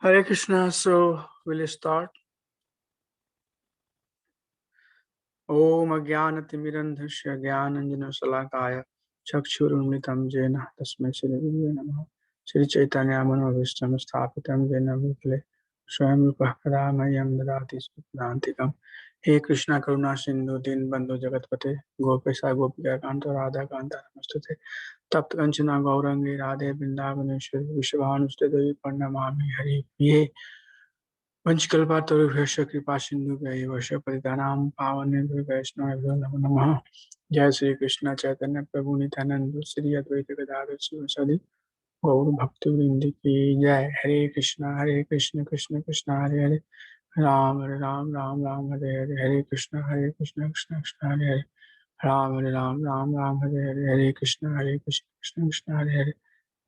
Hare Krishna, so we'll start. Om Ajnanatimirandhasya Jnananjana Salakaya Chakshurumritam Jena Tasmai Shri Gurave Namaha Shri Chaitanya Manavishtam Sthapitam Jena Bhutale Swayam Rupah Kadamayam Dadati Sudantikam He Krishna Karuna Sindhu Din Bandhu Jagatpate Gopesa Gopika Kanta Radha Kanta Namastate Tapt Kanchana Gaurangi Radhe Vrindavaneshwari Vishvanuste Devi Parnamami Hari Ye पंचकल्पातरुभ्यश्च कृपासिन्धुभ्यः वैश्च पतितानां पावनेभ्यो वैष्णवेभ्यो नमो नमः। जय श्री कृष्ण चैतन्य प्रभु नित्यानंद श्री अद्वैत गदाधर शिवासादि गौर भक्तवृंद की जय। हरे कृष्ण कृष्ण कृष्ण हरे हरे हरे राम राम राम हरे हरे हरे कृष्ण कृष्ण कृष्ण हरे हरे हरे राम राम हरे हरे हरे कृष्ण कृष्ण हरे हरे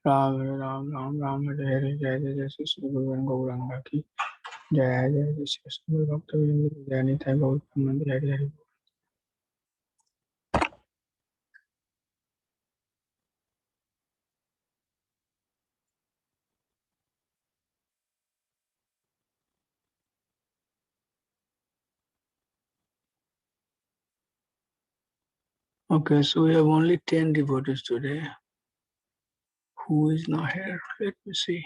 राम राम हरे हरे जय जय जय श्री गुरु गौरांगा की जय जय जय श्री कृष्ण भक्त जय निताय गौर मंदिर Hari Hari. Okay, so we have only 10 devotees today. Who is not here? Let me see.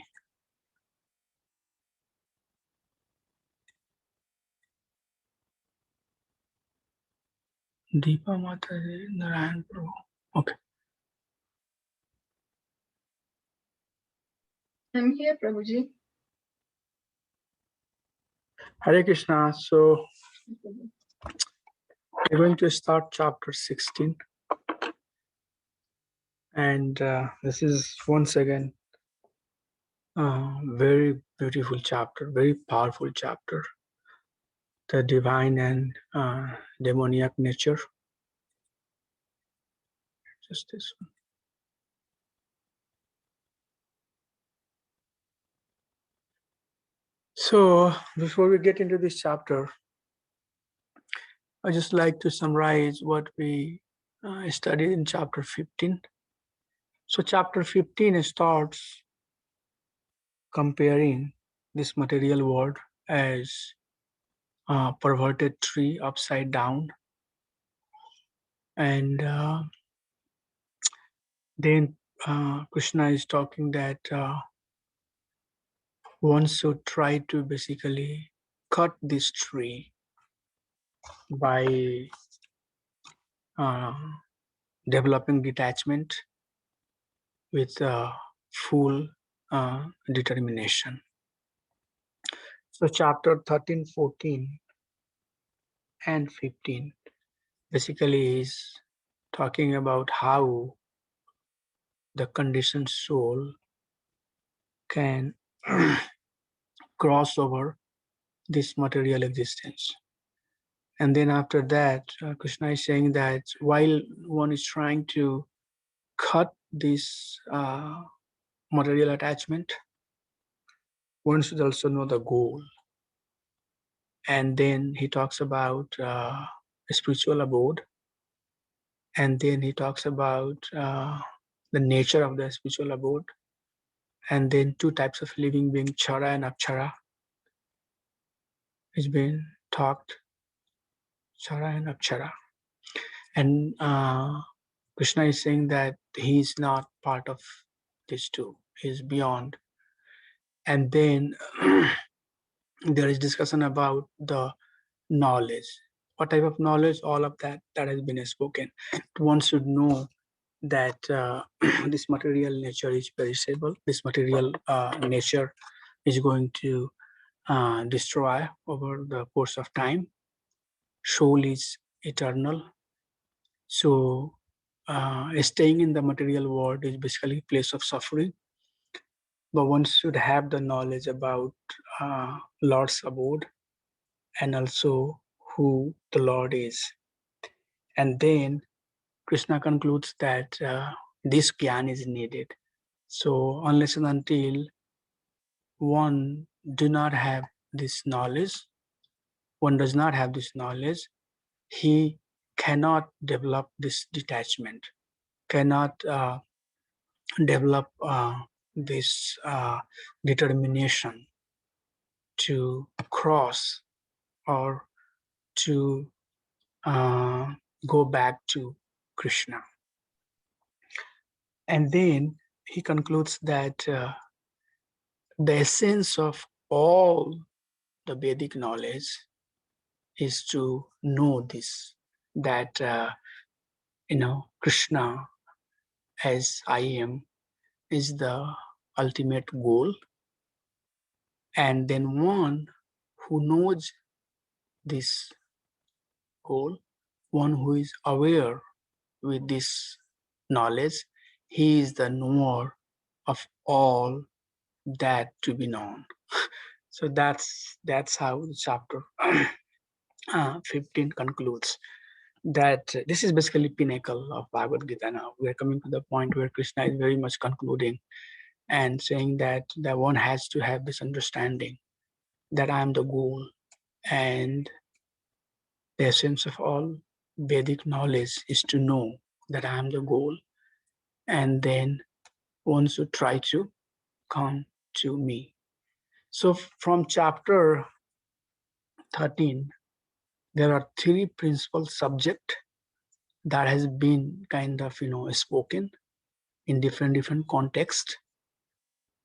Deepa Mataji, Narayan Prabhu. Okay. I'm here, Prabhuji. Hare Krishna. So we're going to start chapter 16. And this is once again very beautiful chapter, very powerful chapter. The divine and demoniac nature. Just this one. So before we get into this chapter, I just like to summarize what we studied in chapter 15. So chapter 15 starts comparing this material world as a perverted tree upside down, and then Krishna is talking that one should try to basically cut this tree by uh, developing detachment with full determination. So chapter 13, 14 and 15 basically is talking about how the conditioned soul can cross over this material existence. And then after that, Krishna is saying that while one is trying to cut this material attachment, one should also know the goal. And then he talks about a spiritual abode. And then he talks about the nature of the spiritual abode. And then two types of living being, Chara and Akshara, is being talked, Chara and Akshara. And Krishna is saying that he is not part of these two, he is beyond. And then there is discussion about the knowledge. What type of knowledge? All of that has been spoken. One should know that this material nature is perishable. This material nature is going to destroy over the course of time. Soul is eternal. So staying in the material world is basically a place of suffering. But one should have the knowledge about Lord's abode and also who the Lord is. And then Krishna concludes that this gyan is needed. So unless and until one do not have this knowledge, one does not have this knowledge, he cannot develop this detachment, cannot develop this determination to cross or to go back to Krishna. And then he concludes that the essence of all the Vedic knowledge is to know this, that Krishna as I am is the ultimate goal. And then one who knows this goal, one who is aware with this knowledge, he is the knower of all that to be known. So that's how the chapter 15 concludes. That this is basically pinnacle of Bhagavad Gita. Now we are coming to the point where Krishna is very much concluding and saying that one has to have this understanding that I am the goal, and the essence of all Vedic knowledge is to know that I am the goal, and then one should try to come to me. So from chapter 13, there are three principal subjects that has been kind of spoken in different contexts.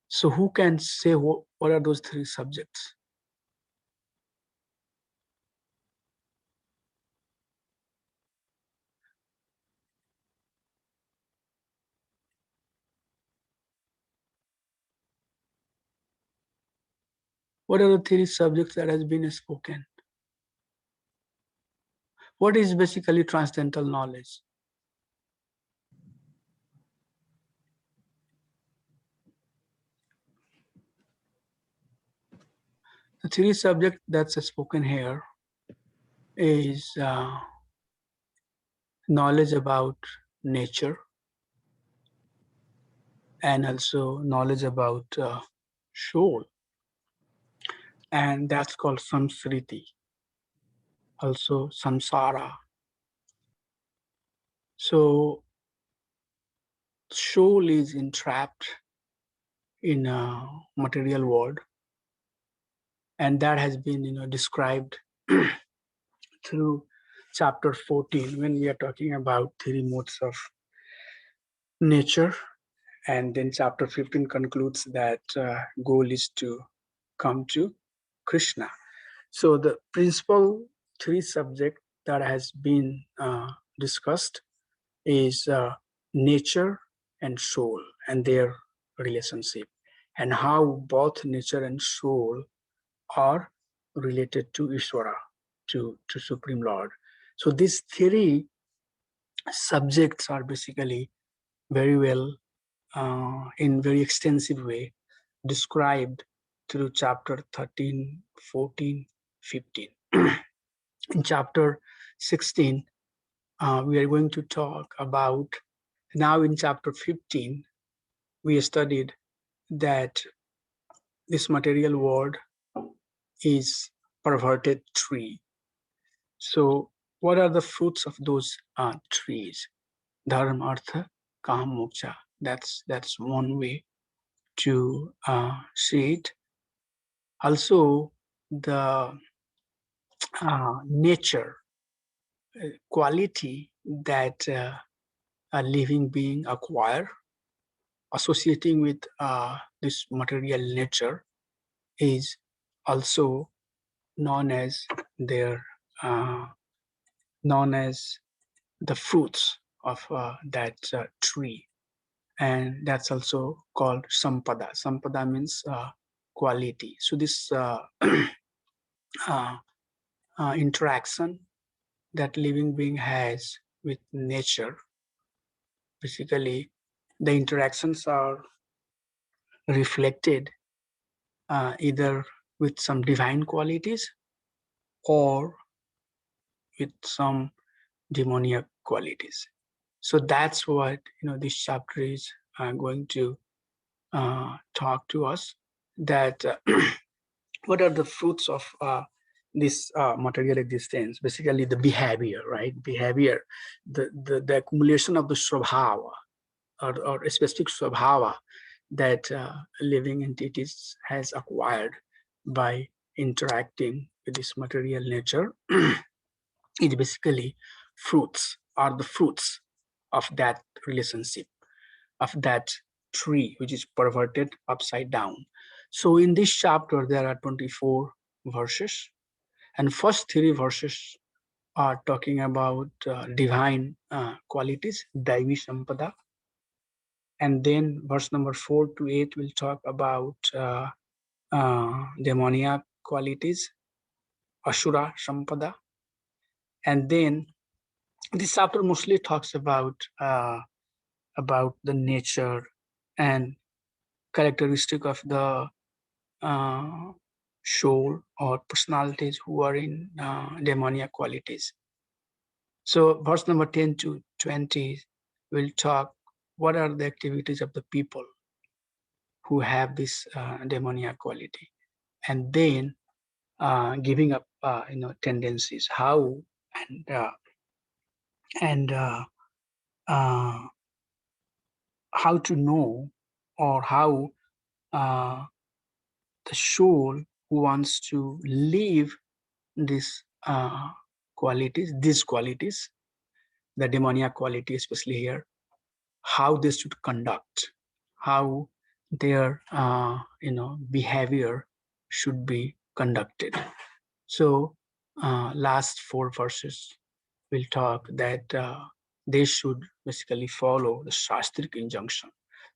So who can say what are those three subjects? What are the three subjects that has been spoken? What is basically transcendental knowledge? The three subjects that's spoken here is knowledge about nature, and also knowledge about soul, and that's called samsriti, also samsara. So soul is entrapped in a material world, and that has been described through chapter 14 when we are talking about three modes of nature. And then chapter 15 concludes that goal is to come to Krishna. So the principal three subject that has been discussed is nature and soul and their relationship, and how both nature and soul are related to Ishvara, to Supreme Lord. So these three subjects are basically very well, in very extensive way, described through chapter 13, 14, 15. In chapter 16, we are going to talk about, now in chapter 15, we studied that this material world is perverted tree. So what are the fruits of those trees? Dharma, artha, kam, moksha. That's one way to see it. Also, the nature quality that a living being acquire associating with this material nature is also known as their known as the fruits of that tree, and that's also called sampada. Sampada means quality. So this uh, interaction that living being has with nature, basically the interactions are reflected either with some divine qualities or with some demoniac qualities. So that's what this chapter is going to talk to us, that what are the fruits of this material existence, basically the behavior, right? Behavior, the accumulation of the swabhava, or a specific swabhava that living entities has acquired by interacting with this material nature is basically fruits, are the fruits of that relationship, of that tree which is perverted upside down. So in this chapter there are 24 verses, and first 3 verses are talking about divine qualities, Daivi Sampada, and then verse number 4 to 8 will talk about Demoniac qualities, Ashura Sampada, and then this chapter mostly talks about the nature and characteristic of the uh, soul or personalities who are in demoniac qualities. So verse number 10 to 20 will talk what are the activities of the people who have this demoniac quality, and then giving up tendencies, how and uh, and uh, how to know, or how uh, the soul who wants to live these qualities, the demoniac quality, especially here, how they should conduct, how their behavior should be conducted. So last 4 verses will talk that they should basically follow the shastric injunction.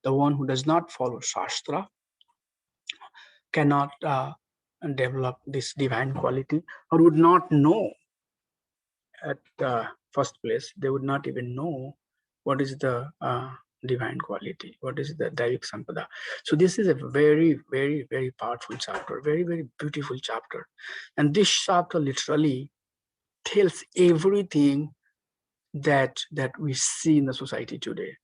The one who does not follow shastra cannot develop this divine quality, or would not know at the first place. They would not even know what is the divine quality, what is the Daivik Sampada. So this is a very, very, very powerful chapter, very, very beautiful chapter. And this chapter literally tells everything that we see in the society today.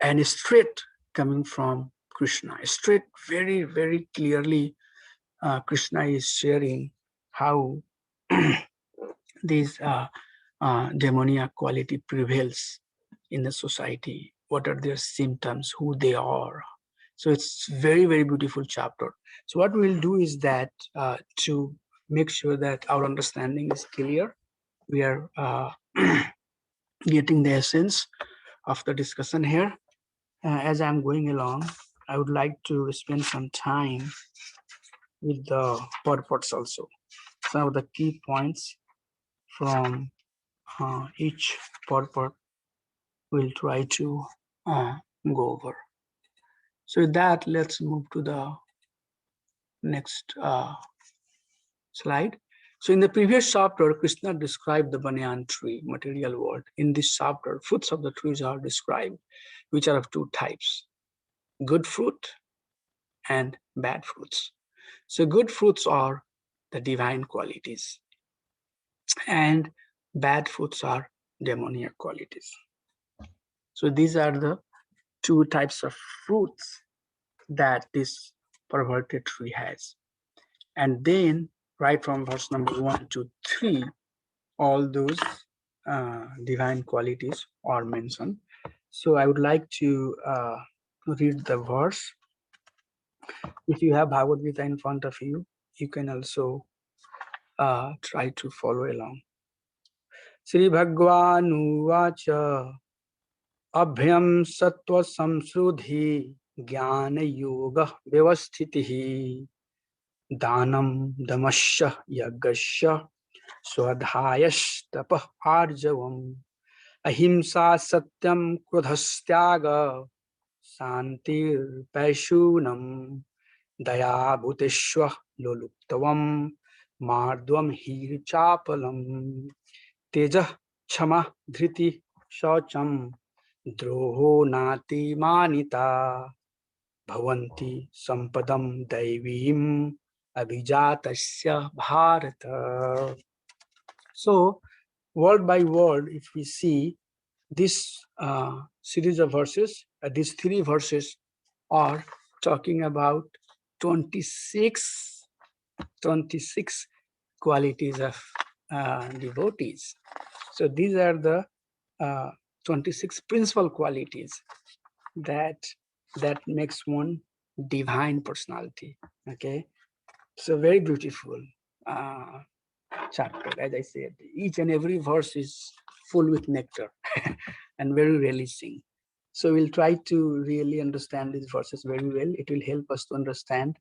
And straight coming from Krishna, straight, very, very clearly, Krishna is sharing how these demoniac quality prevails in the society, what are their symptoms, who they are. So it's very, very beautiful chapter. So what we'll do is that to make sure that our understanding is clear, we are getting the essence of the discussion here. As I'm going along, I would like to spend some time with the purports also. Some of the key points from each purport we'll try to go over. So with that, let's move to the next slide. So in the previous chapter, Krishna described the banyan tree, material world. In this chapter, fruits of the trees are described, which are of 2 types, good fruit and bad fruits. So good fruits are the divine qualities, and bad fruits are demoniac qualities. So these are the 2 types of fruits that this perverted tree has. And then right from verse number 1 to 3, all those divine qualities are mentioned. So I would like to read the verse. If you have Bhagavad Gita in front of you, you can also try to follow along. Sri Bhagwanuvacha Abhyam Sattva Samsrudhi Jnana Yoga Vyavasthitihi Danam Damasya Yagasya Swadhyayastapa Arjavam Ahimsa Satyam Krodhastyaga Santir Paishunam Daya Bhuteshwa Loluptavam Mardvam Hir Chapalam Teja Chama Dhriti Shaucham Droho Nati Manita Bhavanti Sampadam Daivim Abhijatasya Bharata. So, word by word, if we see this series of verses, these 3 verses are talking about 26 qualities of devotees. So these are the 26 principal qualities that makes one divine personality. Okay, So very beautiful uh, chapter. As I said, each and every verse is full with nectar and very releasing. So we'll try to really understand these verses very well. It will help us to understand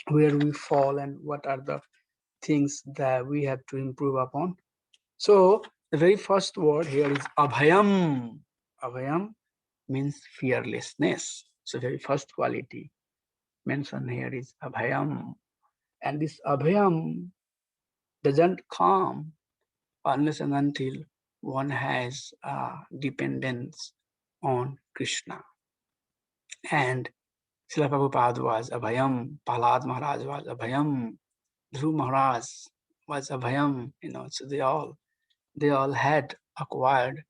where we fall and what are the things that we have to improve upon. So the very first word here is abhayam. Abhayam means fearlessness. So very first quality mentioned here is abhayam. And this abhayam doesn't come unless and until one has dependence on Krishna. And Srila Prabhupada was abhayam, Prahlad Maharaj was abhayam, Dhruv Maharaj was abhayam, so they all had acquired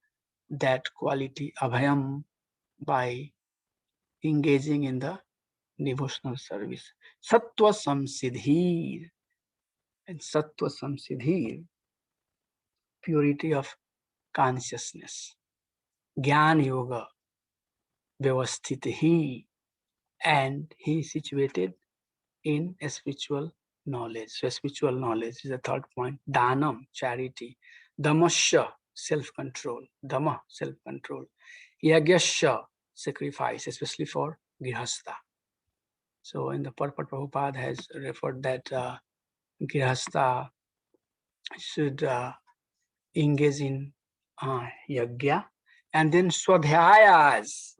that quality abhayam by engaging in the devotional service. Sattva samsiddhir, and sattva samsiddhir, purity of consciousness. Gyan yoga, vyavasthitihi, and he is situated in a spiritual knowledge. So spiritual knowledge is the third point. Dhanam, charity. Damasya, self-control. Dhamma, self-control. Yagyasya, sacrifice, especially for Grihastha. So in the purport, Prabhupada has referred that Grihastha should engage in yagya, and then swadhyayas.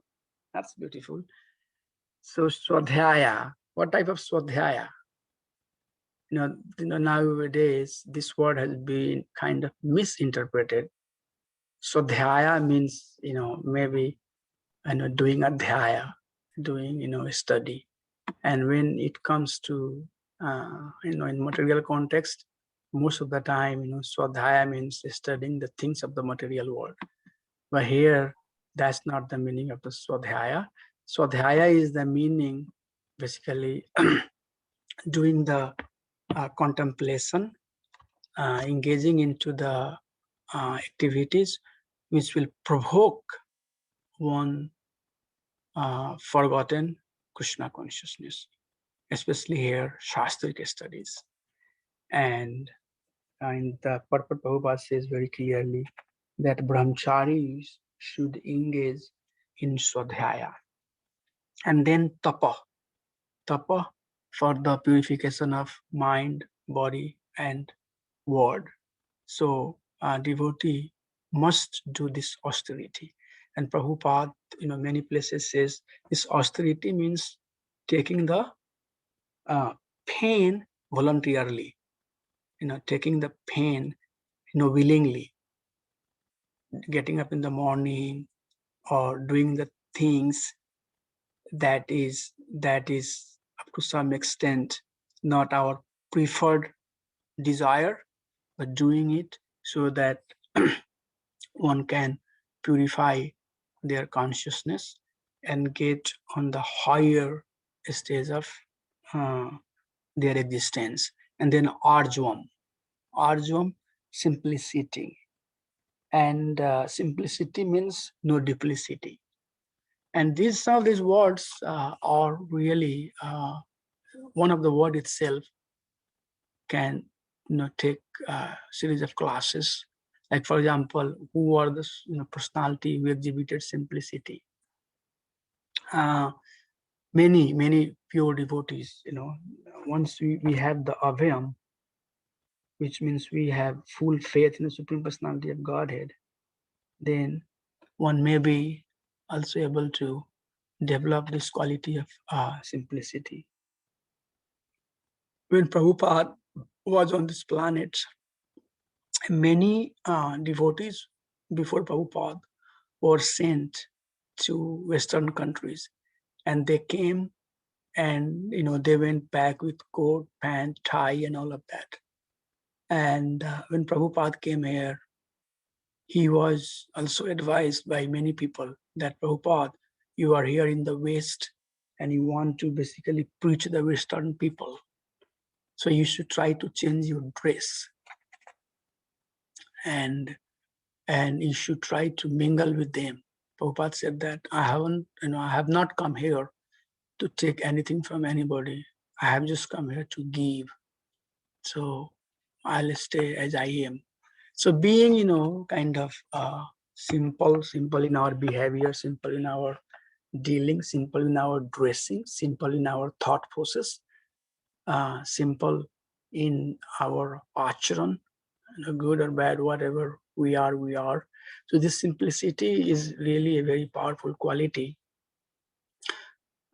That's beautiful. So swadhyaya, what type of swadhyaya? Nowadays this word has been kind of misinterpreted. Swadhyaya means maybe doing adhyaya, doing study. And when it comes to in material context, most of the time swadhyaya means studying the things of the material world. But here, that's not the meaning of the swadhyaya. Swadhyaya is the meaning, basically, doing the contemplation, engaging into the activities which will provoke one forgotten Krishna consciousness, especially here, Shastric studies. And in the purport, Prabhupada says very clearly that brahmacharis should engage in swadhyaya. And then tapa. Tapa for the purification of mind, body, and word. So a devotee must do this austerity. And Prabhupada, many places says this austerity means taking the pain voluntarily, taking the pain, willingly, getting up in the morning or doing the things that is up to some extent not our preferred desire, but doing it so that one can purify their consciousness and get on the higher stage of uh, their existence. And then arjvam, simplicity. And simplicity means no duplicity. And some of these words are really one of the word itself can take a series of classes. Like for example, who are the personality who exhibited simplicity? Many pure devotees. Once we have the abhayam, which means we have full faith in the Supreme Personality of Godhead, then one may be also able to develop this quality of simplicity. When Prabhupada was on this planet, many devotees before Prabhupada were sent to Western countries, and they came and they went back with coat, pant, tie, and all of that. And when Prabhupada came here, he was also advised by many people that Prabhupada, you are here in the West and you want to basically preach the Western people. So you should try to change your dress and you should try to mingle with them. Prabhupada said that I have not come here to take anything from anybody. I have just come here to give. So I'll stay as I am. So being, kind of simple in our behavior, simple in our dealing, simple in our dressing, simple in our thought process, simple in our acharan, good or bad, whatever we are, we are. So this simplicity is really a very powerful quality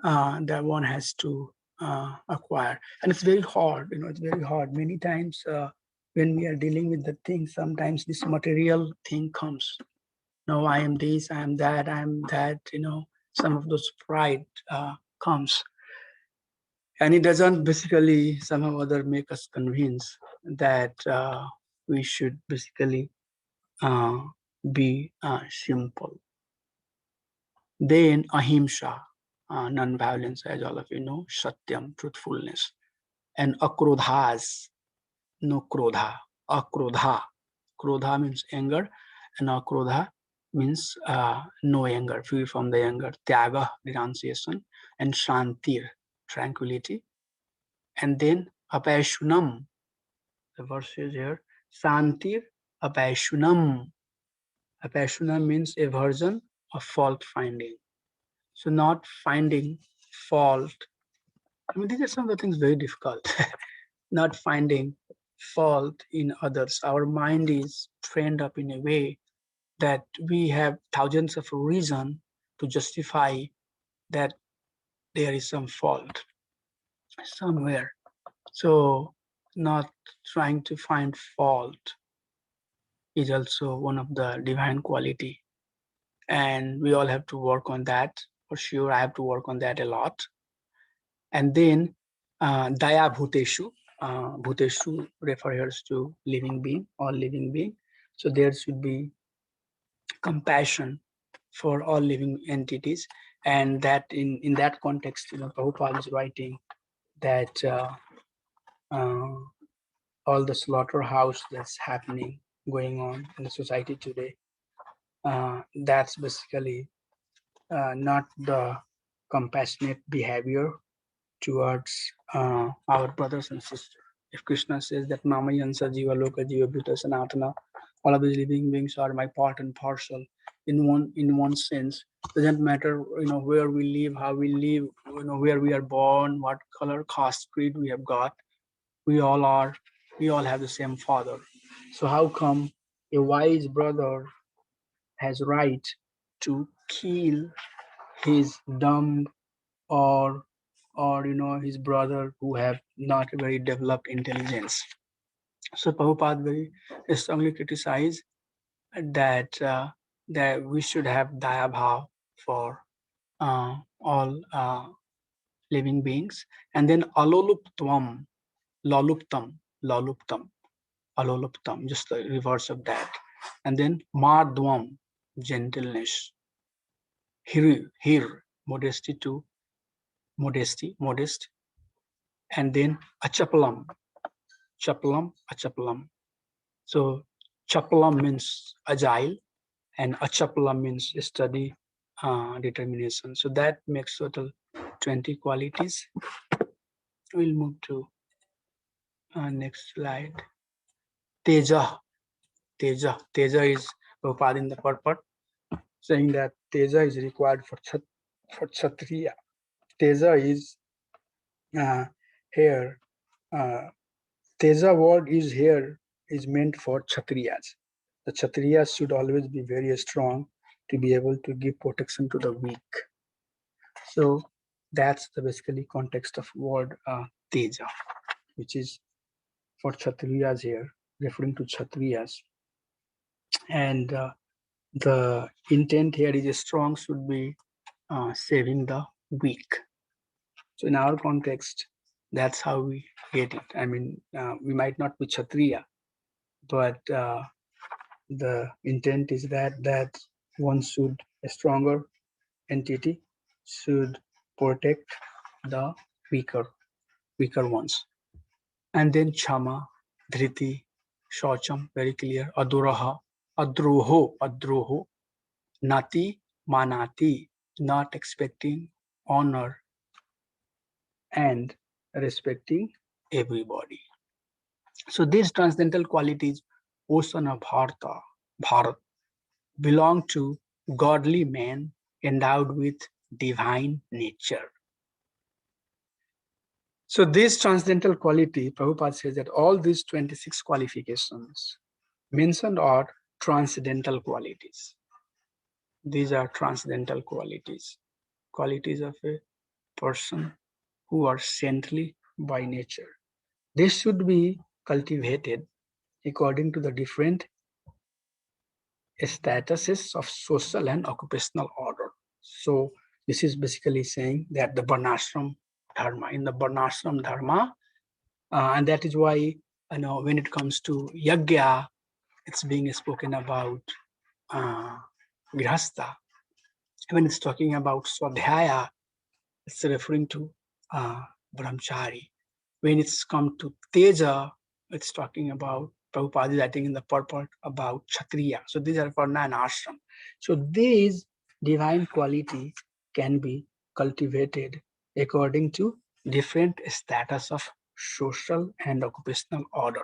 that one has to acquire, and it's very hard. It's very hard. Many times when we are dealing with the thing, sometimes this material thing comes. No, I am this, I am that, I am that. Some of those pride comes, and it doesn't basically somehow or other make us convinced that we should basically uh, be simple. Then ahimsa, non-violence, as all of you know, satyam, truthfulness, and akrodhas, no krodha, akrodha. Krodha means anger, and akrodha means no anger, free from the anger. Tyaga, renunciation, and shantir, tranquility. And then apashunam, the verse is here, shantir apashunam. Apashunam means aversion of fault finding. So not finding fault. I mean, these are some of the things very difficult. Not finding fault in others. Our mind is trained up in a way that we have thousands of reasons to justify that there is some fault somewhere. So not trying to find fault is also one of the divine quality. And we all have to work on that. For sure, I have to work on that a lot. And then daya bhuteshu. Bhuteshu refers to living being or living being. So there should be compassion for all living entities. And that in that context, Prabhupada is writing that uh, all the slaughterhouse that's happening, going on in the society today, that's basically not the compassionate behavior towards our brothers and sisters. If Krishna says that Mama Yansa Jiva Loka Jiva Bhuta Sanatana, all of these living beings are my part and parcel. In one sense, doesn't matter where we live, how we live, where we are born, what color, caste, creed we have got. We all have the same father. So how come a wise brother has right to kill his dumb or his brother who have not very developed intelligence? So Prabhupada very strongly criticized that we should have daya bhav for all living beings. And then aloluptvam, laluptam, laluptam, aloluptam, just the reverse of that. And then mardvam, gentleness, hir, modesty to modesty, modest. And then achapalam, chapalam, achapalam. So chapalam means agile, and achapalam means study, determination. So that makes total 20 qualities. We'll move to next slide. Teja, Teja is Prabhupada in the purport saying that Teja is required for Kshatriya. Teja is here. Teja word is here is meant for Kshatriyas. The Kshatriyas should always be very strong to be able to give protection to the weak. So that's the basically context of word Teja, which is for Kshatriyas here, referring to Kshatriyas. And the intent here is strong should be saving the weak. So in our context, that's how we get it. I mean, we might not be Kshatriya, but the intent is that one should, a stronger entity should protect the weaker ones. And then Chama, Dhriti, Shaucham, very clear, Aduraha, Adroho, Nati, Manati, not expecting honor, and respecting everybody. So these transcendental qualities, ocean of Bharat, belong to godly men endowed with divine nature. So this transcendental quality, Prabhupada says that all these 26 qualifications mentioned are transcendental qualities. These are transcendental qualities, qualities of a person who are saintly by nature. They should be cultivated according to the different statuses of social and occupational order. So this is basically saying that the Varnashram Dharma, in the Varnashram Dharma, and that is why when it comes to Yagya, it's being spoken about Grihastha. When it's talking about Swadhyaya, it's referring to Brahmachari. When it's come to Teja, it's talking about Prabhupada is writing in the purport about Kshatriya. So these are Varna and Ashram. So these divine quality can be cultivated according to different status of social and occupational order.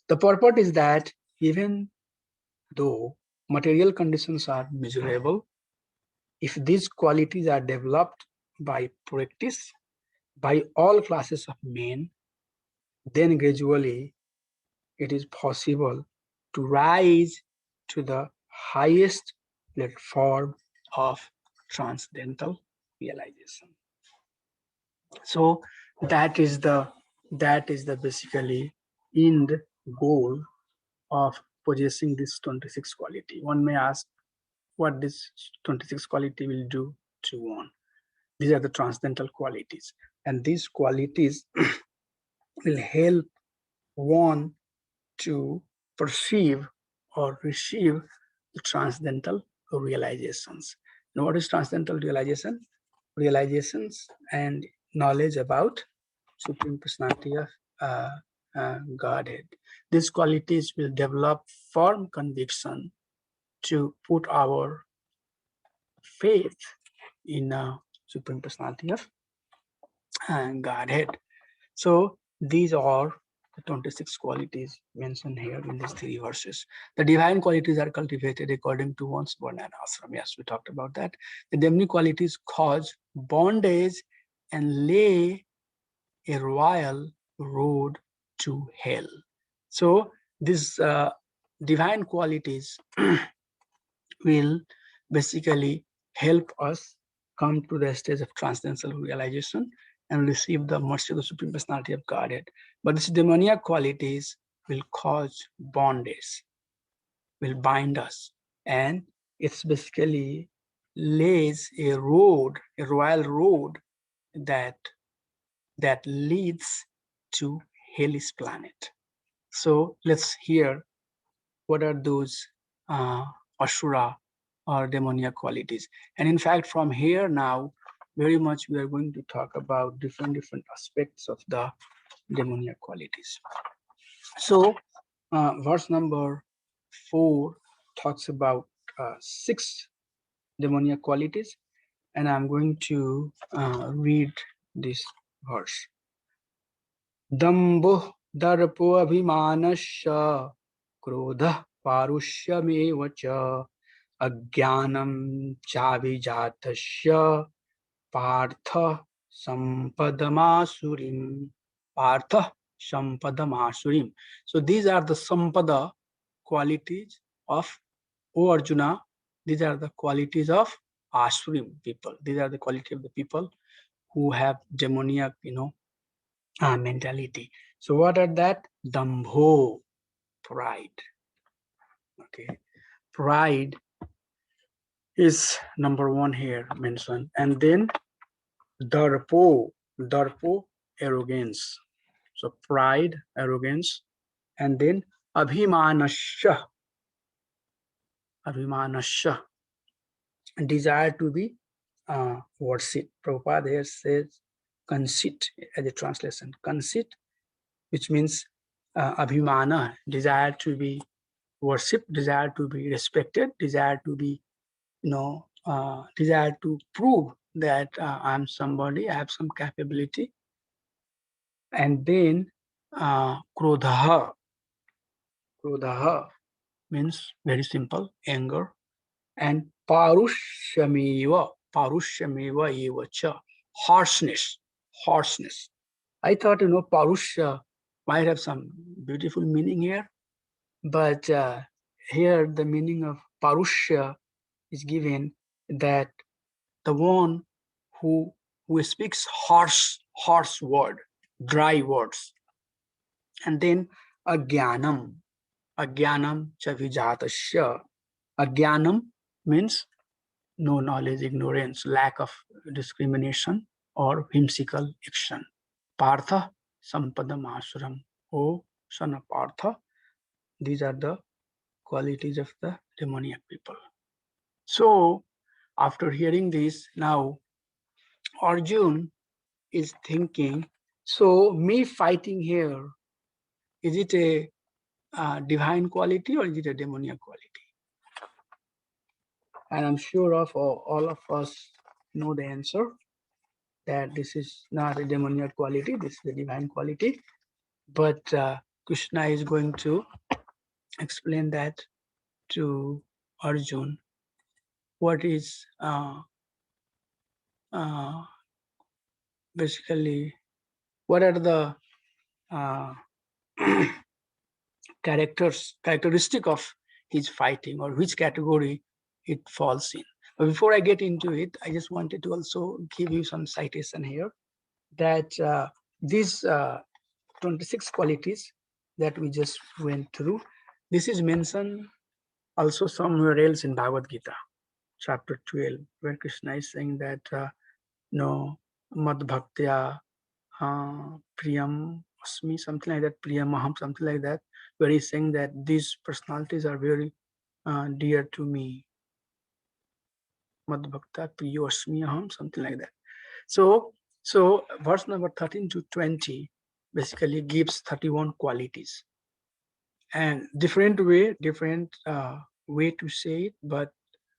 The purport is that even though material conditions are miserable, if these qualities are developed by practice by all classes of men, then gradually it is possible to rise to the highest platform of transcendental realization. So that is the basically end goal of possessing this 26 quality. One may ask what this 26 quality will do to one. These are the transcendental qualities, and these qualities will help one to perceive or receive the transcendental realizations. Now, what is transcendental realization? Realizations and knowledge about Supreme Personality of Godhead. These qualities will develop firm conviction to put our faith in Supreme Personality of Godhead. So these are the 26 qualities mentioned here in these three verses. The divine qualities are cultivated according to one's Varna and Ashram. Yes, we talked about that. The demonic qualities cause bondage and lay a royal road to hell. So these divine qualities will basically help us come to the stage of transcendental realization and receive the mercy of the Supreme Personality of Godhead. But these demoniac qualities will cause bondage, will bind us, and it's basically lays a road, a royal road that leads to hellish planet. So let's hear what are those Ashura or demoniac qualities. And in fact, from here now, very much we are going to talk about different aspects of the demoniac qualities. So verse number 4 talks about 6 demoniac qualities, and I'm going to read this verse. Dambuh darpo abhimanasya krodha parushyamev cha Ajnanam chavijatasya partha sampadamasurim. Partha sampadamasurim. So these are the sampada qualities of, O Arjuna, these are the qualities of asurim people. These are the quality of the people who have demoniac, mentality. So what are that? Dambho, pride. Okay, pride is number 1 here mentioned, and then darpo, arrogance. So pride, arrogance, and then abhimanasya, desire to be worshipped. Prabhupada here says conceit as a translation. Conceit, which means abhimana, desire to be worshipped, desire to be respected, desire to be desire to prove that I'm somebody, I have some capability, And then krodha. Krodha means very simple, anger. And parushyameva, parushyameva evacha, harshness, harshness. I thought, parushya might have some beautiful meaning here, but here the meaning of parushya is given that the one who speaks harsh word, dry words. And then agyanam, agyanam chavijatasya. Agyanam means no knowledge, ignorance, lack of discrimination, or whimsical action. Partha sampadam asuram. O son of Partha, these are the qualities of the demoniac people. So, after hearing this, now Arjun is thinking, so me fighting here, is it a divine quality or is it a demoniac quality? And I'm sure of all of us know the answer that this is not a demoniac quality, this is a divine quality. But Krishna is going to explain that to Arjun. What is uh, basically, what are the uh, characteristic of his fighting, or which category it falls in. But before I get into it, I just wanted to also give you some citation here that these 26 qualities that we just went through, this is mentioned also somewhere else in Bhagavad Gita, chapter 12, where Krishna is saying that no, mad bhaktya priyam asmi, something like that, priyam aham, something like that, where he's saying that these personalities are very dear to me. Mad bhakta priyo asmi aham, something like that. So verse number 13 to 20 basically gives 31 qualities, and different way to say it, but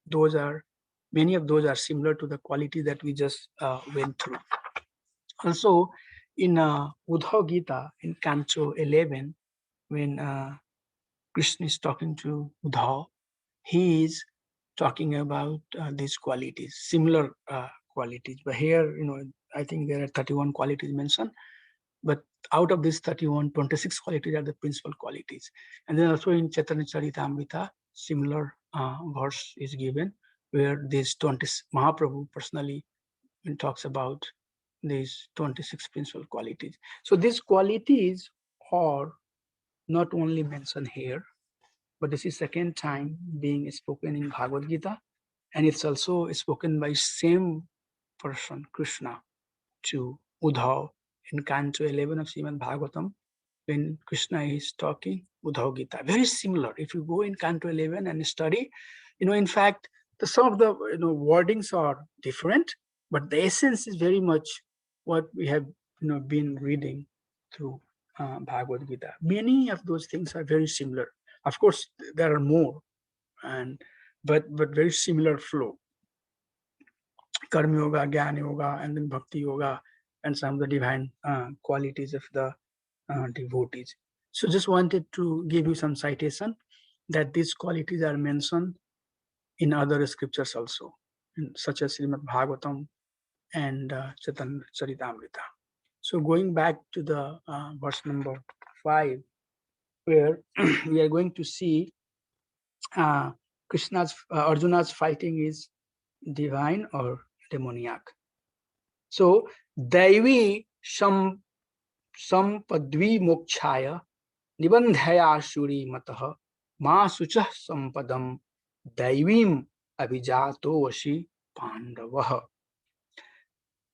those are many of those are similar to the quality that we just went through. Also, in Uddhav Gita, in Canto 11, when Krishna is talking to Uddhav, he is talking about these qualities, similar qualities. But here, I think there are 31 qualities mentioned. But out of these 31, 26 qualities are the principal qualities. And then also in Chaitanya Charitamrita, similar verse is given where these 20, Mahaprabhu personally talks about these 26 principal qualities. So these qualities are not only mentioned here, but this is second time being spoken in Bhagavad Gita, and it's also spoken by same person, Krishna, to Uddhav in Canto 11 of Srimad Bhagavatam, when Krishna is talking Uddhav Gita. Very similar. If you go in Canto 11 and study, in fact, some of the wordings are different, but the essence is very much what we have been reading through Bhagavad Gita. Many of those things are very similar. Of course, there are more, and but very similar flow. Karma Yoga, Jnana Yoga, and then Bhakti Yoga, and some of the divine qualities of the devotees. So just wanted to give you some citation that these qualities are mentioned in other scriptures also, such as Srimad Bhagavatam and Chaitanya Charitamrita. So going back to the verse number 5, where we are going to see Arjuna's fighting is divine or demoniac. So Daivi sampadvi mokshaya nibandhaya shuri matah ma suchah sampadam daivim abhijato vashi pandavah.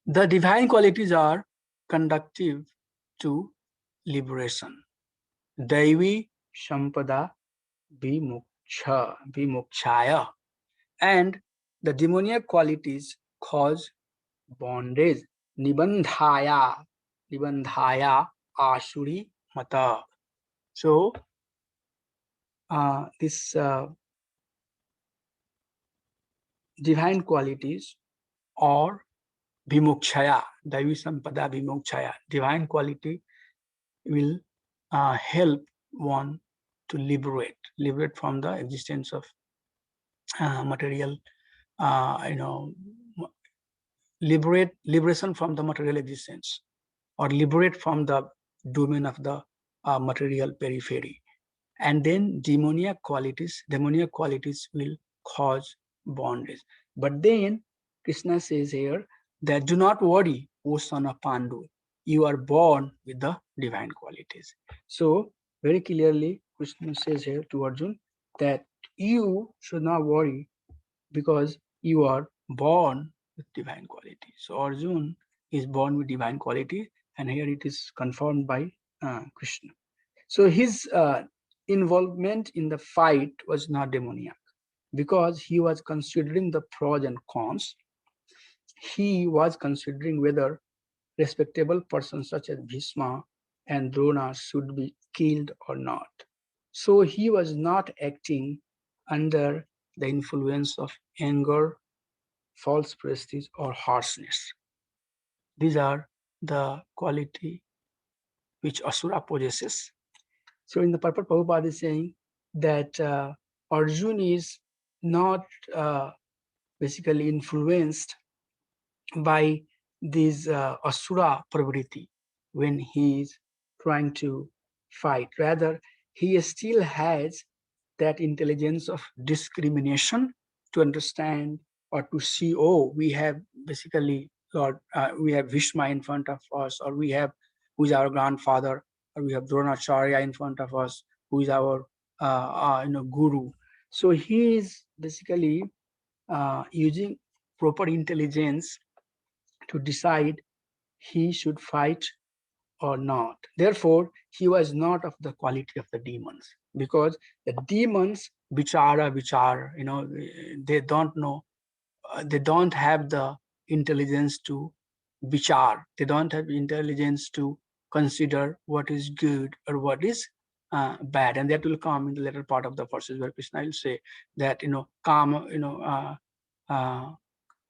The divine qualities are conductive to liberation. Daivi sampada vimokshaya, and the demoniac qualities cause bondage. Nibandhaya ashuri mata. So this divine qualities or vimokshaya, Daivi Sampada vimokshaya, divine quality will help one to liberate from the existence of material, you know, liberation from the material existence, or liberate from the domain of the material periphery. And then demoniac qualities will cause bondage. But then Krishna says here that do not worry, O son of Pandu, you are born with the divine qualities. So very clearly Krishna says here to Arjun that you should not worry because you are born with divine quality. So Arjun is born with divine quality, and here it is confirmed by Krishna. So his involvement in the fight was not demoniac because he was considering the pros and cons. He was considering whether respectable persons such as Bhishma and Drona should be killed or not. So he was not acting under the influence of anger, false prestige, or harshness. These are the quality which Asura possesses. So in the purport, Prabhupada is saying that Arjun is not basically influenced by this Asura pravritti when he is trying to fight. Rather, he still has that intelligence of discrimination to understand or to see, oh, we have basically Lord, we have Vishma in front of us, or we have who is our grandfather, or we have Dronacharya in front of us, who is our guru. So he is basically using proper intelligence to decide he should fight or not. Therefore, he was not of the quality of the demons, because the demons vichara, they don't know, they don't have the intelligence to vichar. They don't have intelligence to consider what is good or what is bad, and that will come in the later part of the verses where Krishna will say that kama,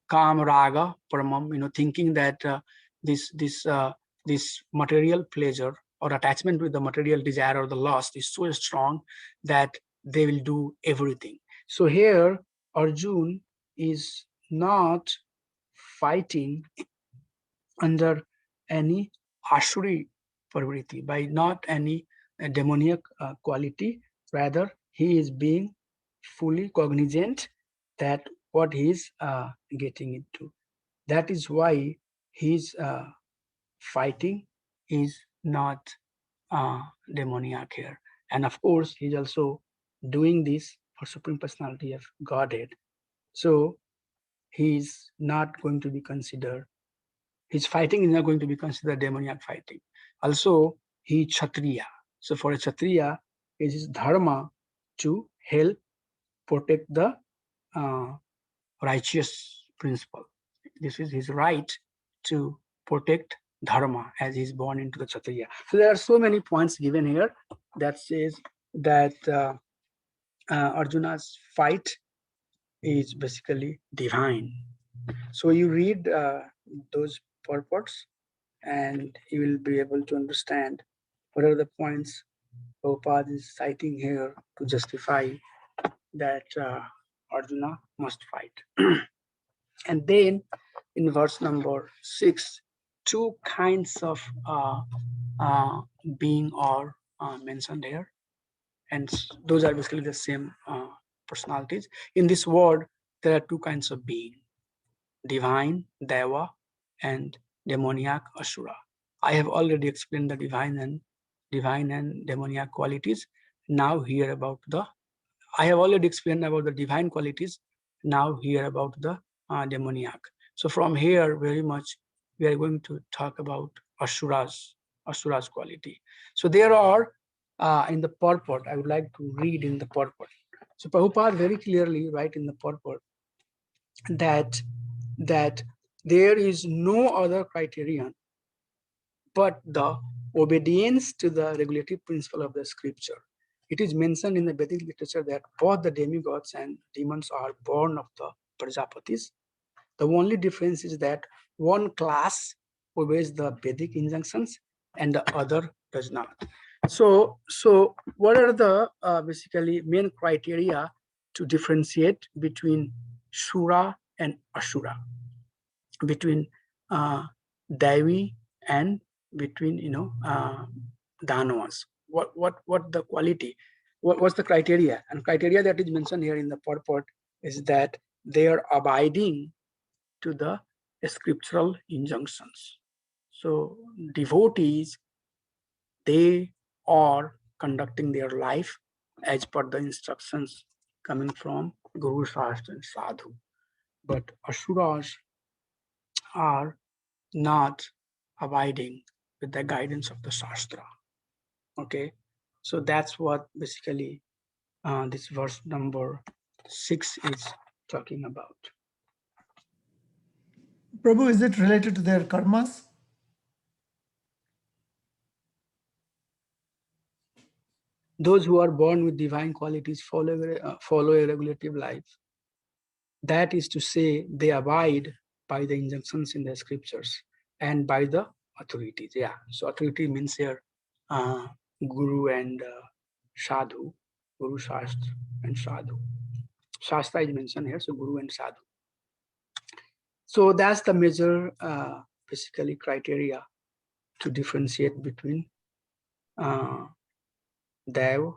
kam raga paramam, thinking that this material pleasure or attachment with the material desire or the lust is so strong that they will do everything. So here Arjun is not fighting under any ashuri pravritti, by not any demoniac quality. Rather, he is being fully cognizant that what he is getting into. That is why his fighting is not demoniac here. And of course, he's also doing this for Supreme Personality of Godhead. So he's not going to be considered, his fighting is not going to be considered demoniac fighting. Also, he Kshatriya. So for a Kshatriya, it is dharma to help protect the uh, righteous principle. This is his right to protect dharma as he's born into the Kshatriya. So there are so many points given here that says that Arjuna's fight is basically divine. So you read those purports and you will be able to understand what are the points Prabhupada is citing here to justify that Arjuna must fight. And then in verse number 6, two kinds of uh, being are mentioned here, and those are basically the same personalities. In this word, there are two kinds of being: divine, Deva, and demoniac, Asura. I have already explained the divine and demoniac qualities. Now hear about the I have already explained about the divine qualities. Now hear about the demoniac. So from here, very much we are going to talk about Asura's quality. So there are in the purport. I would like to read in the purport. So Prabhupada very clearly write in the purport that there is no other criterion but the obedience to the regulative principle of the scripture. It is mentioned in the Vedic literature that both the demigods and demons are born of the Prajapatis. The only difference is that one class obeys the Vedic injunctions and the other does not. So what are the basically main criteria to differentiate between Shura and Ashura, between Devi and between Danavas? What the quality? What's the criteria? And criteria that is mentioned here in the purport is that they are abiding to the scriptural injunctions. So devotees, they are conducting their life as per the instructions coming from Guru Sastra and Sadhu. But Asuras are not abiding with the guidance of the Shastra. Okay, so that's what basically this verse number 6 is talking about. Prabhu, is it related to their karmas? Those who are born with divine qualities follow a regulative life. That is to say, they abide by the injunctions in the scriptures and by the authorities. Yeah, so authority means here Guru and Sadhu, Guru Shastra and Sadhu. Shastra is mentioned here, so Guru and Sadhu. So that's the major basically criteria to differentiate between Dev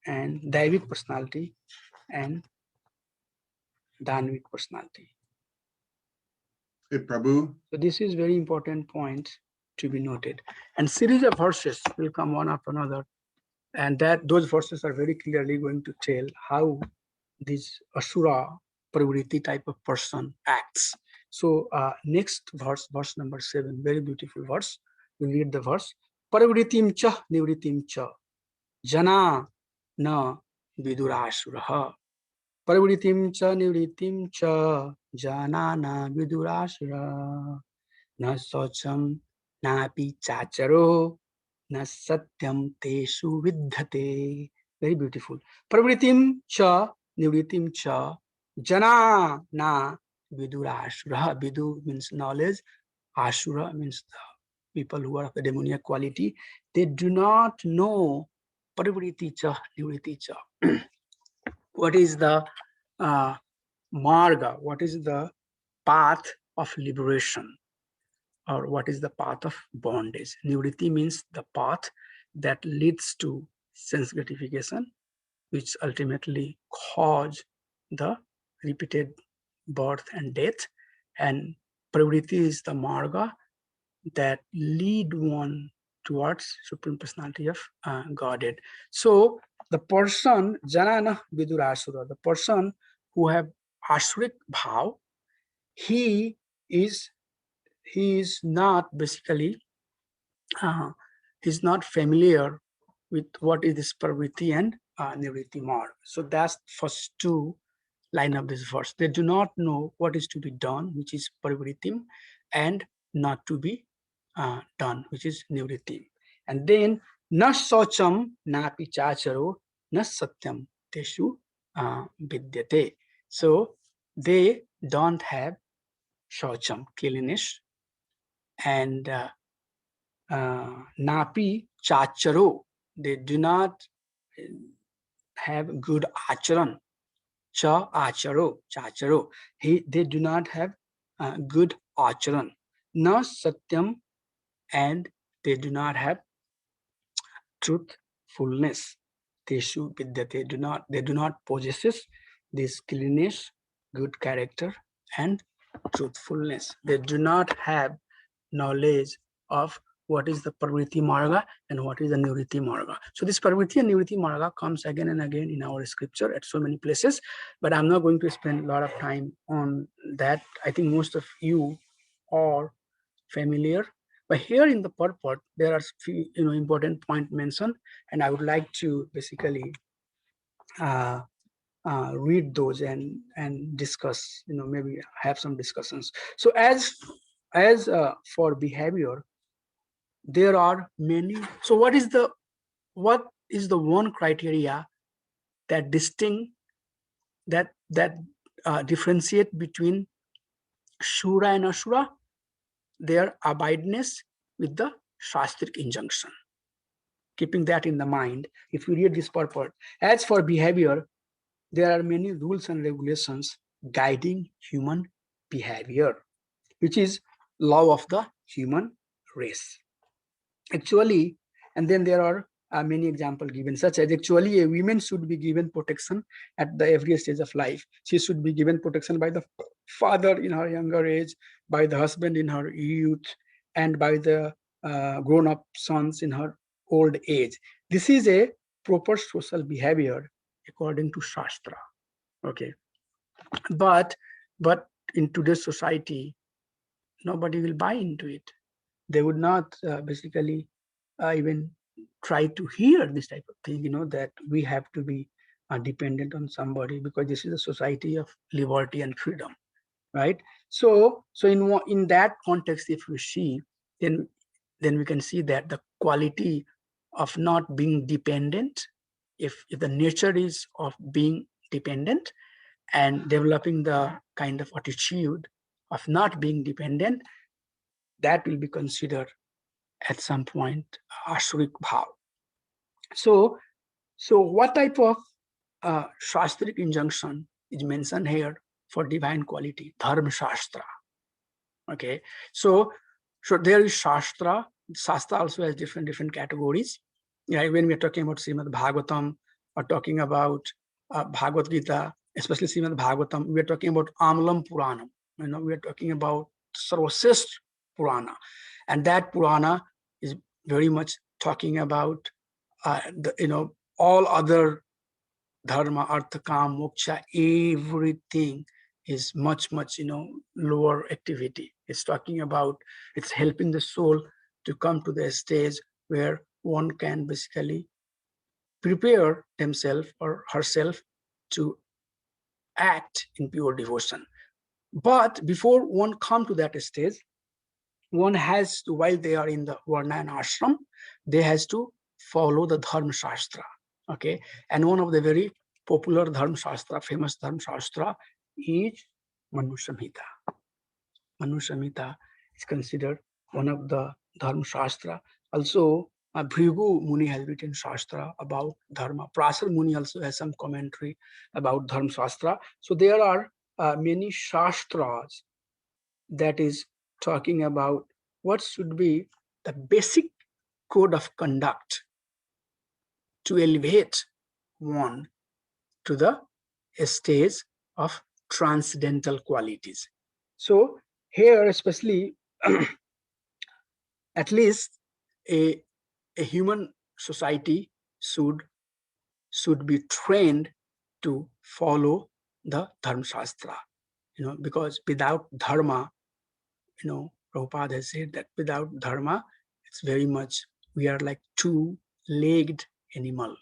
and Davic personality and Danvik personality. Hey, Prabhu. So this is very important point to be noted. And series of verses will come one after another. And that those verses are very clearly going to tell how this Asura pravritti type of person acts. So next verse, verse number 7, very beautiful verse. We'll read the verse. Pravrittim cha nivrittim cha jana na vidurasuraha. Pravrittim cha nivrittim cha jana na vidurasura. Na socham napi chacharo na satyam teshu viddhate. Very beautiful. Pravritim cha nivritim cha jana na vidura ashura. Vidu means knowledge. Ashura means the people who are of the demoniac quality. They do not know pravriti cha nivriti cha. What is the marga? What is the path of liberation? Or what is the path of bondage? Nivriti means the path that leads to sense gratification, which ultimately cause the repeated birth and death. And pravriti is the marga that lead one towards Supreme Personality of Godhead. So the person, Janana Vidurasura, the person who have Asuric bhav, he is not basically he's not familiar with what is this pravritti and nivritti marg. So that's first two line of this verse. They do not know what is to be done, which is pravrittim, and not to be done, which is nivrittim. And then na socham na pichacharo na satyam teshu vidyate. So they don't have socham, cleanliness, and napi chacharo, they do not have good acharan. Cha acharo, chacharo, they do not have good acharan. Na satyam, and they do not have truthfulness. Teshu vidyate, they do not possess this cleanness, good character, and truthfulness. They do not have knowledge of what is the Parvriti Marga and what is the Nivriti Marga. So this Parvriti and Nivriti Marga comes again and again in our scripture at so many places, but I'm not going to spend a lot of time on that. I think most of you are familiar. But here in the purport, there are few important points mentioned, and I would like to basically read those and discuss, maybe have some discussions. So as for behavior, there are many. So what is the one criteria that differentiate between Shura and Ashura? Their abideness with the Shastric injunction. Keeping that in the mind, if we read this purport, as for behavior, there are many rules and regulations guiding human behavior, which is law of the human race. Actually, and then there are many examples given, such as actually a woman should be given protection at the every stage of life. She should be given protection by the father in her younger age, by the husband in her youth, and by the grown-up sons in her old age. This is a proper social behavior according to Shastra. Okay, but in today's society, nobody will buy into it. They would not basically even try to hear this type of thing, that we have to be dependent on somebody, because this is a society of liberty and freedom, right? So in that context, if we see, then we can see that the quality of not being dependent, if the nature is of being dependent and developing the kind of attitude of not being dependent, that will be considered at some point ashrik bhav. So what type of shastric injunction is mentioned here for divine quality? Dharma Sastra. Okay, so there is Shastra. Shastra also has different categories. Yeah, when we are talking about Srimad Bhagavatam or talking about Bhagavad Gita, especially Srimad Bhagavatam, we are talking about Amalam Puranam. We are talking about Sarvasreshth Purana, and that Purana is very much talking about all other dharma, artha, kam, moksha, everything is much lower activity. It's talking about, it's helping the soul to come to the stage where one can basically prepare themselves or herself to act in pure devotion. But before one come to that stage, one has to, while they are in the varna and ashram, they has to follow the Dharma Sastra. Okay, and one of the very popular Dharma Sastra, famous Dharma Sastra, is Manu Samhita. Manu Samhita is considered one of the Dharma Sastra. Also, Bhrigu Muni has written Shastra about Dharma. Prasar Muni also has some commentary about Dharma Sastra. So there are many Shastras that is talking about what should be the basic code of conduct to elevate one to the stage of transcendental qualities. So here, especially, at least a human society should be trained to follow the Dharma Shastra, because without Dharma, Prabhupada has said that without Dharma, it's very much, we are like two-legged animal,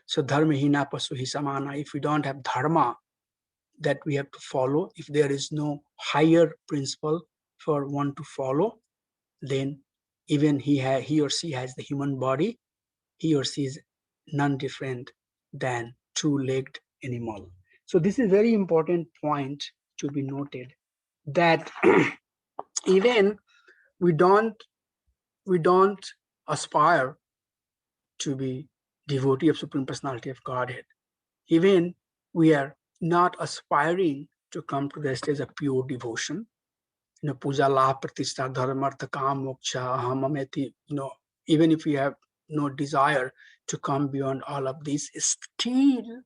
So Dharma hina pasu hi samana. If we don't have Dharma that we have to follow, if there is no higher principle for one to follow, then even he or she has the human body, he or she is none different than two-legged animal. So this is very important point to be noted, that even we don't aspire to be devotee of Supreme Personality of Godhead. Even we are not aspiring to come to the stage of pure devotion. Puja, la, pratishtha, dharma, artha, kam, moksha, aham, ameti, even if we have no desire to come beyond all of this, still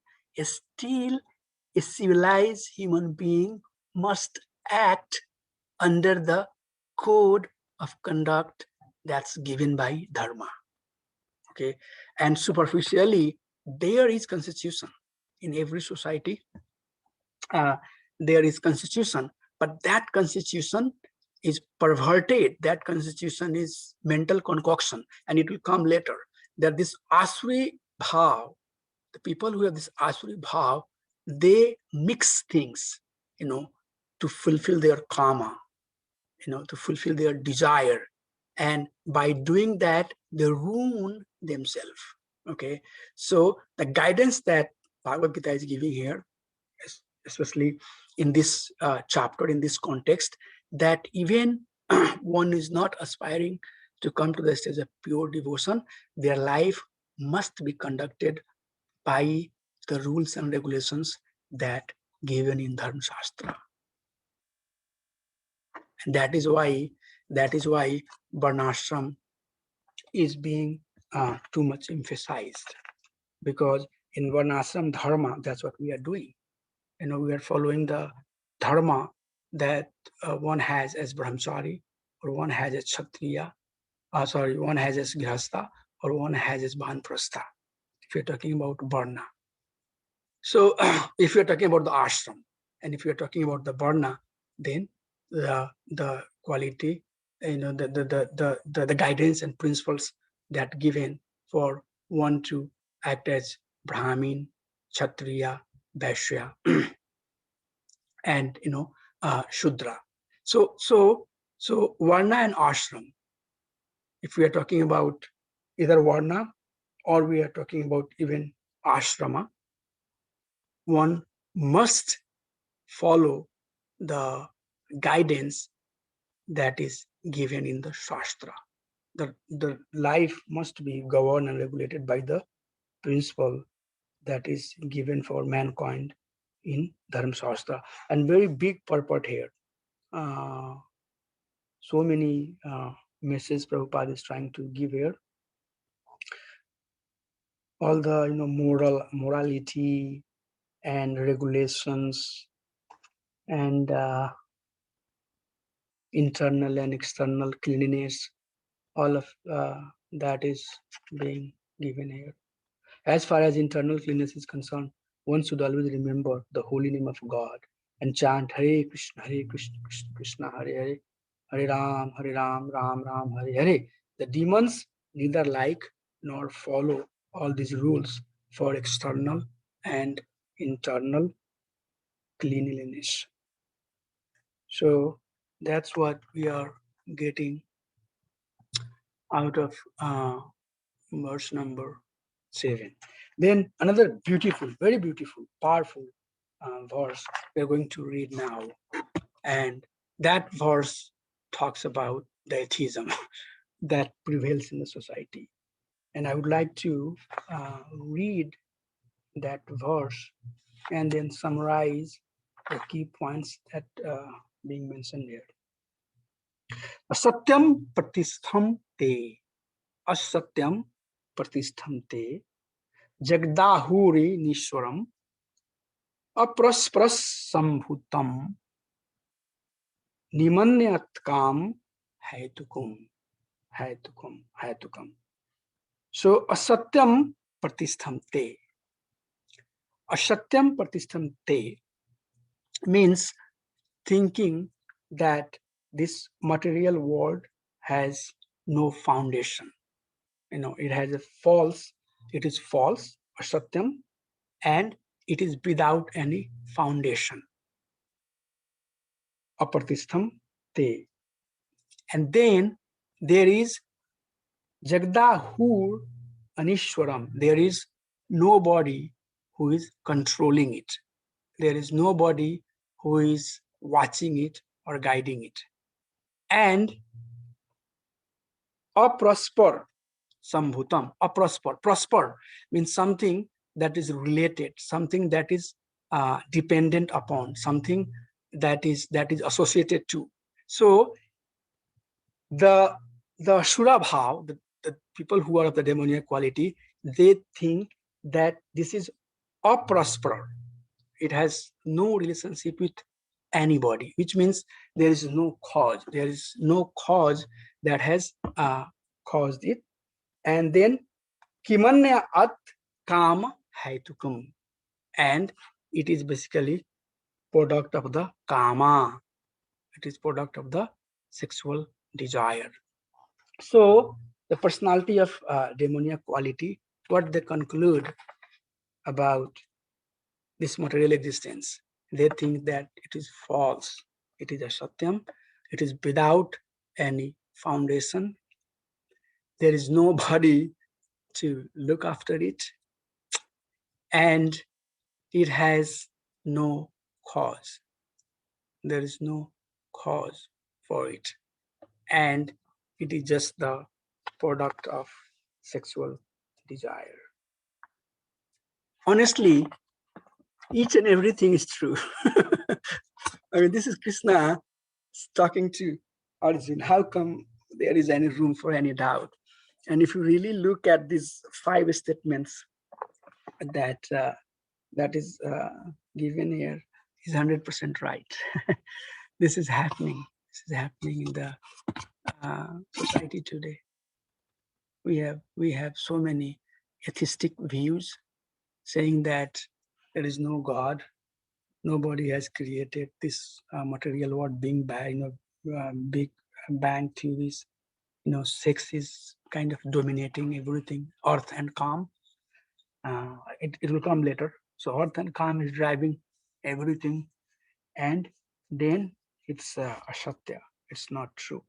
a civilized human being must act under the code of conduct that's given by Dharma. Okay, and superficially, there is constitution in every society. There is constitution, but that constitution is perverted. That constitution is mental concoction, and it will come later. That this asuri bhav, the people who have this asuri bhav, they mix things, to fulfill their karma, to fulfill their desire. And by doing that, they ruin themselves. Okay, so the guidance that Bhagavad Gita is giving here, especially in this chapter, in this context, that even one is not aspiring to come to the stage of pure devotion, their life must be conducted by the rules and regulations that given in Dharma Sastra. And that is why Varnashram is being too much emphasized, because in Varnashram Dharma, that's what we are doing. We are following the Dharma that one has as Brahmachari, or one has as Kshatriya, one has as Grihastha, or one has as Banprastha, if you're talking about Varna. So if you're talking about the ashram, and if you're talking about the Varna, then the quality, the guidance and principles that given for one to act as Brahmin, Kshatriya, Vaishya, and Shudra. So Varna and ashram, if we are talking about either Varna or we are talking about even ashrama, one must follow the guidance that is given in the Shastra. The life must be governed and regulated by the principle that is given for mankind in Dharma Sastra. And very big purport here. So many messages Prabhupada is trying to give here. All the morality and regulations and internal and external cleanliness, all of that is being given here. As far as internal cleanliness is concerned, one should always remember the holy name of God and chant Hare Krishna, Krishna Krishna, Hare Hare, Hare Ram, Ram Ram, Hare Hare. The demons neither like nor follow all these rules for external and internal cleanliness. So that's what we are getting out of verse number 7. Then another beautiful, very beautiful, powerful verse we are going to read now. And that verse talks about the atheism that prevails in the society. And I would like to read that verse and then summarize the key points that being mentioned here. Asatyam pratistham te. Asatyam pratistham te. Jagdahuri nishwaram. Apraspras sambhutam. Nimanyatkam haitukum. Haitukum. So asatyam pratistham te. Asatyam pratistham te means thinking that this material world has no foundation. It has it is false, asatyam, and it is without any foundation. Apartistham te. And then there is Jagdahur Anishwaram. There is nobody who is controlling it. There is nobody who is watching it or guiding it. And Aprasper Sambhutam. Aprasper. Prosper means something that is related, something that is dependent upon, something that is associated to. So the Ashura Bhav, the people who are of the Demoniac quality, they think that this is aprospero. It has no relationship with anybody, which means there is no cause. There is no cause that has caused it. And then Kimanya at Kama Haitukum. And it is basically product of the Kama. It is product of the sexual desire. So the personality of demoniac quality, what they conclude about this material existence, they think that it is false. It is asatyam. It is without any foundation. There is nobody to look after it. And it has no cause. There is no cause for it. And It is just the product of sexual desire. Honestly, each and everything is true. I mean, this is Krishna talking to Arjun. How come there is any room for any doubt? And if you really look at these 5 statements that that is given here, is 100% right. This is happening. This is happening in the society today. We have so many atheistic views saying that there is no God, nobody has created this material world, being big bang theories. Sex is kind of dominating everything. Earth and calm. It will come later. So earth and calm is driving everything, and then it's asatya. It's not true.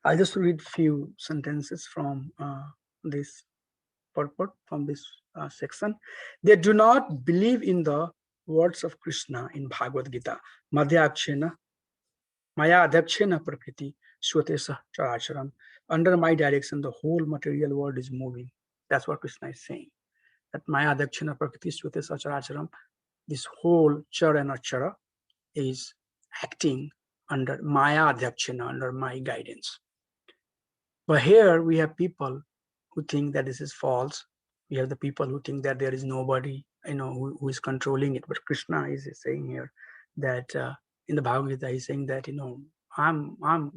I'll just read few sentences from this purport, from this section. They do not believe in the words of Krishna in Bhagavad Gita. Madhyakshena, Maya adhyakshena prakriti, swatesa characharam. Under my direction, the whole material world is moving. That's what Krishna is saying. That Maya adhyakshena prakriti, swatesa characharam. This whole chara and achara is acting under Maya adhyakshena, under my guidance. But here we have people who think that this is false. We have the people who think that there is nobody, who is controlling it. But Krishna is saying here that in the Bhagavad Gita, he's saying that, I'm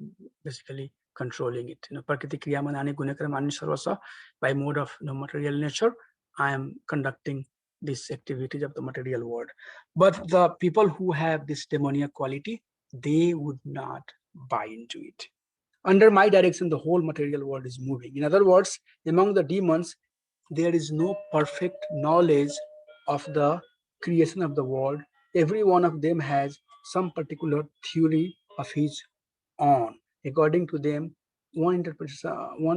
basically controlling it. Prakriti kriya manani gunakara mani sarvasa, by mode of material nature, I am conducting these activities of the material world. But the people who have this demoniac quality, they would not buy into it. Under my direction, the whole material world is moving. In other words, among the demons, there is no perfect knowledge of the creation of the world. Every one of them has some particular theory of his own. According to them, one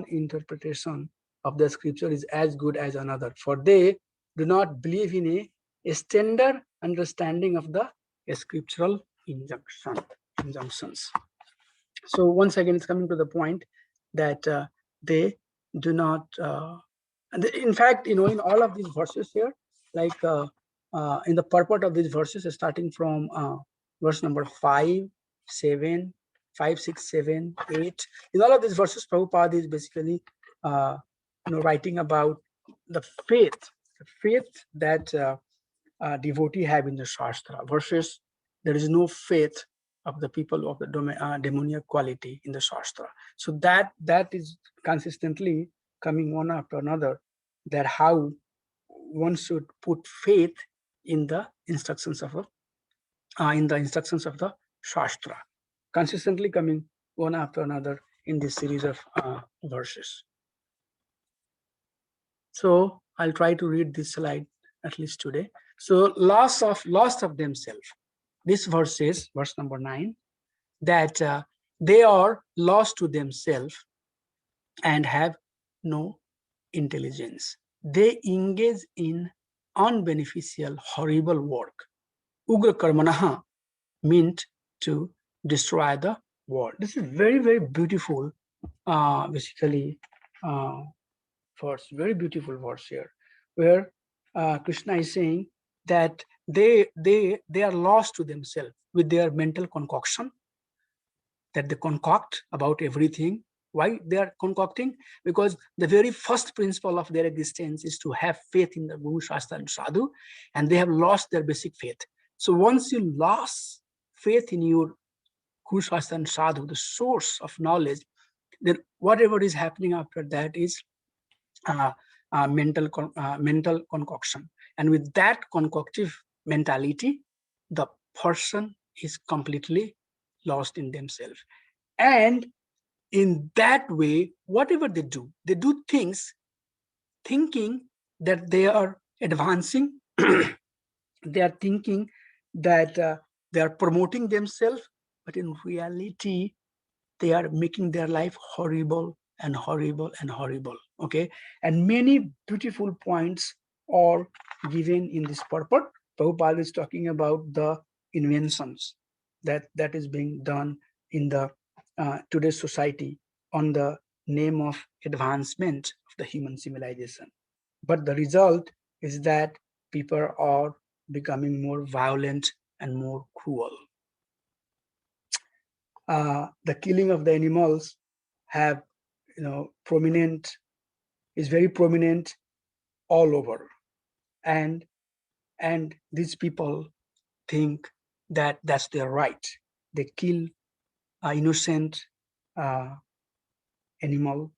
interpretation of the scripture is as good as another, for they do not believe in a standard understanding of the scriptural injunctions. So once again, it's coming to the point that they do not. In fact, in all of these verses here, like in the purport of these verses, starting from verse number 5, 7, 5, 6, 7, 8. In all of these verses, Prabhupada is basically writing about the faith that devotee have in the Shastra versus there is no faith of the people of the Demonia quality in the Shastra. So that is consistently coming one after another, that how one should put faith in the instructions of the Shastra, consistently coming one after another in this series of verses. So I'll try to read this slide at least today. So loss of themselves. This verse says, verse number 9, that they are lost to themselves and have no intelligence. They engage in unbeneficial, horrible work. Ugra karmanaha, meant to destroy the world. This is very, very beautiful, basically, verse, very beautiful verse here, where Krishna is saying that they are lost to themselves with their mental concoction that they concoct about everything. Why they are concocting? Because the very first principle of their existence is to have faith in the Guru, Shastra, and Sadhu, and they have lost their basic faith. So once you lost faith in your Guru, Shastra, and Sadhu, the source of knowledge, then whatever is happening after that is mental concoction. And with that concoctive mentality, the person is completely lost in themselves. And in that way, whatever they do things thinking that they are advancing. They are thinking that they are promoting themselves, but in reality, they are making their life horrible and horrible and horrible. Okay, and many beautiful points are given in this purport. Prabhupada is talking about the inventions that is being done in the today's society, on the name of advancement of the human civilization. But the result is that people are becoming more violent and more cruel. The killing of the animals have, is very prominent all over, and these people think that that's their right. They kill innocent animal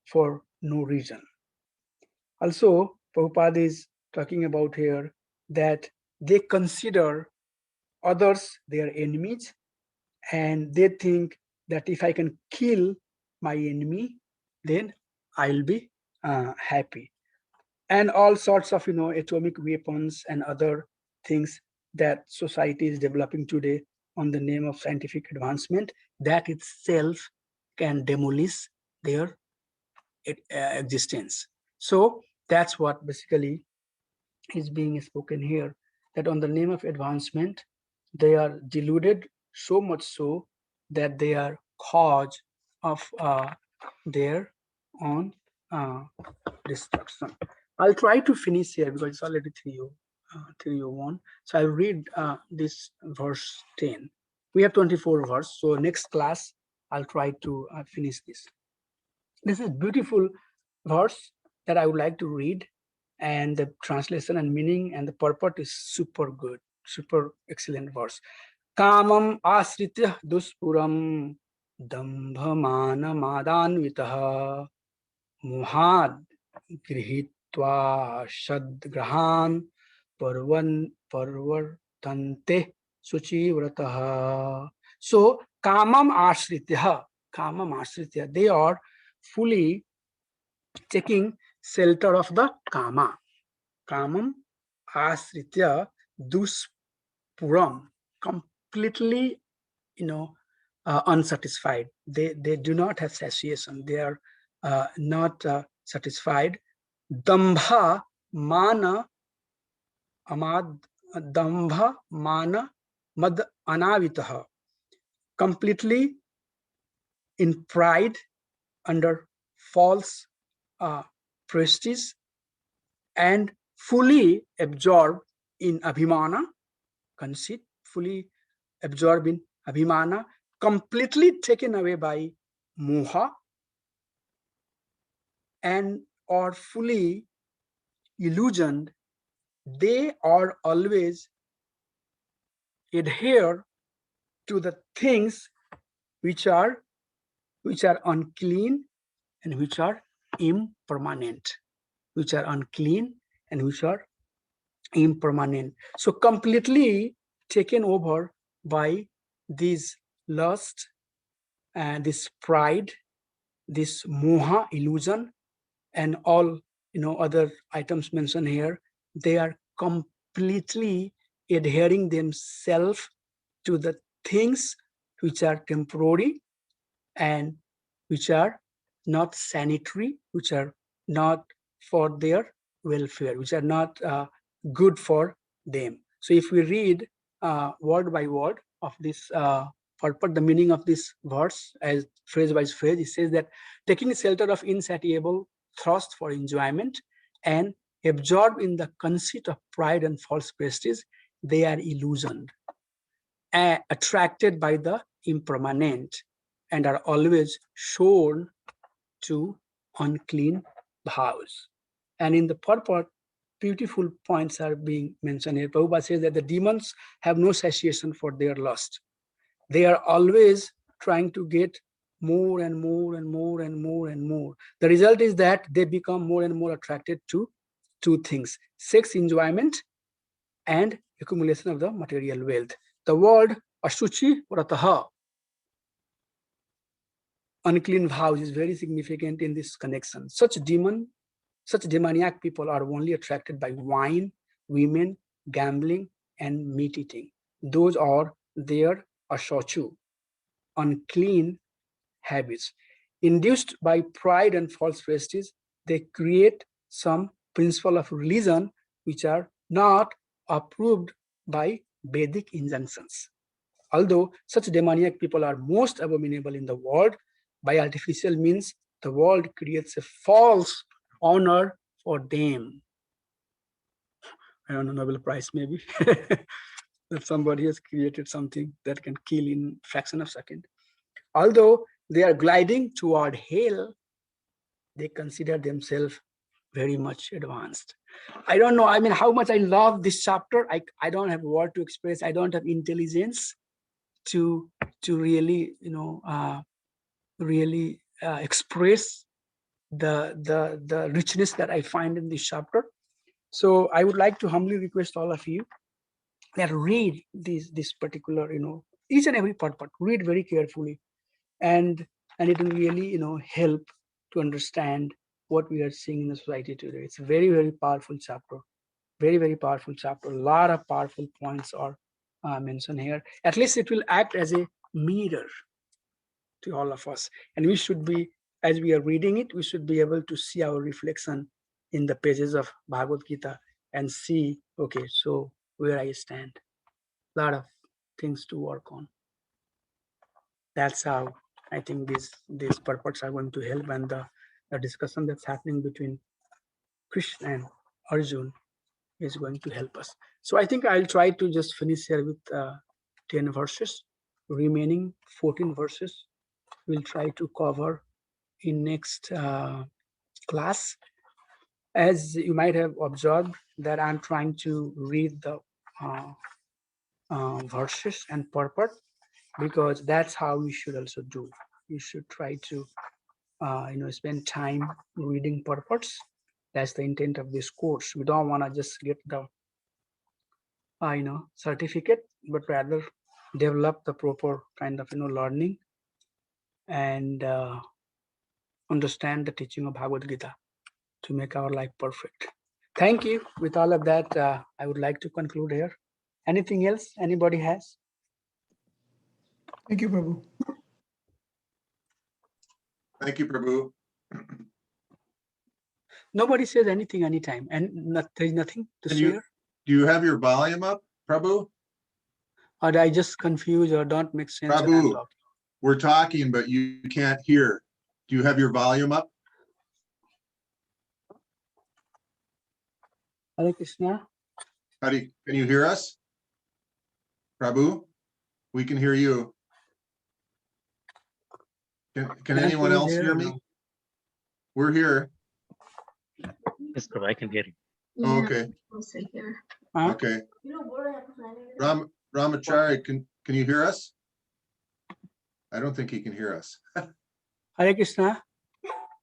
for no reason. Also, Prabhupada is talking about here that they consider others their enemies, and they think that if I can kill my enemy, then I'll be happy. And all sorts of atomic weapons and other things that society is developing today on the name of scientific advancement, that itself can demolish their existence. So that's what basically is being spoken here, that on the name of advancement they are deluded so much so that they are cause of their own destruction. I'll try to finish here because it's already 3:01. So I'll read this verse 10. We have 24 verse. So next class, I'll try to finish this. This is beautiful verse that I would like to read, and the translation and meaning and the purport is super good, super excellent verse. Kamam asritya duspuram dambhamana madanvitah muhad grihitva shadgrahan parvartante suchivratah. So kamam ashritya, they are fully taking shelter of the kama. Kamam asritya duspuram, completely unsatisfied. They do not have satiation. They are not satisfied. Dambha mana amad, dambha mana mad anavitah, completely in pride, under false prestige, and fully absorbed in abhimana, conceit, fully absorbed in abhimana, completely taken away by moha, and are fully illusioned. They are always adhere to the things which are unclean and which are impermanent, which are unclean and which are impermanent. So completely taken over by this lust and this pride, this moha, illusion, and all other items mentioned here. They are completely adhering themselves to the things which are temporary and which are not sanitary, which are not for their welfare, which are not good for them. So if we read word by word of this purport, the meaning of this verse as phrase by phrase, it says that taking shelter of insatiable thirst for enjoyment and absorbed in the conceit of pride and false prestige, they are illusioned, attracted by the impermanent, and are always shown to unclean vows. And in the purport, beautiful points are being mentioned here. Prabhupada says that the demons have no satiation for their lust. They are always trying to get more and more and more and more and more. The result is that they become more and more attracted to two things: sex enjoyment and accumulation of the material wealth. The word ashuchi vrataha, unclean vows, is very significant in this connection. Such demoniac people are only attracted by wine, women, gambling, and meat eating. Those are their ashochu, unclean habits. Induced by pride and false prestige, they create some principle of religion which are not approved by Vedic injunctions. Although such demoniac people are most abominable in the world, by artificial means, the world creates a false honor for them. I don't know, Nobel Prize maybe. That somebody has created something that can kill in fraction of a second. Although they are gliding toward hell, they consider themselves very much advanced. I don't know. I mean, how much I love this chapter. I don't have word to express. I don't have intelligence to really, really express the richness that I find in this chapter. So I would like to humbly request all of you that read this particular, each and every part, read very carefully, and it will really, help to understand what we are seeing in the society today. It's a very, very powerful chapter, very, very powerful chapter. A lot of powerful points are mentioned here. At least it will act as a mirror to all of us, and we should be, as we are reading it, we should be able to see our reflection in the pages of Bhagavad Gita and see, okay, so where I stand. A lot of things to work on. That's how I think these purports are going to help, and the discussion that's happening between Krishna and Arjun is going to help us. So I think I'll try to just finish here with 10 verses. Remaining 14 verses we'll try to cover in next class. As you might have observed that I'm trying to read the verses and purport, because that's how we should also do. You should try to spend time reading purports. That's the intent of this course. We don't want to just get the certificate, but rather develop the proper kind of learning and understand the teaching of Bhagavad Gita to make our life perfect. Thank you. With all of that, I would like to conclude here. Anything else anybody has? Thank you, Prabhu. Thank you, Prabhu. Nobody says anything anytime, and there's nothing to Can share. Do you have your volume up, Prabhu? Or did I just confuse or don't make sense when I'm Prabhu, talking? we're talking, but you can't hear. Do you have your volume up? Hare Krishna. Can you hear us? Prabhu, we can hear you. Can anyone else hear me? We're here. Yes, Prabhu, I can hear you. Oh, okay. Also here. Huh? Okay. Ramachari, can you hear us? I don't think he can hear us. Hare Krishna.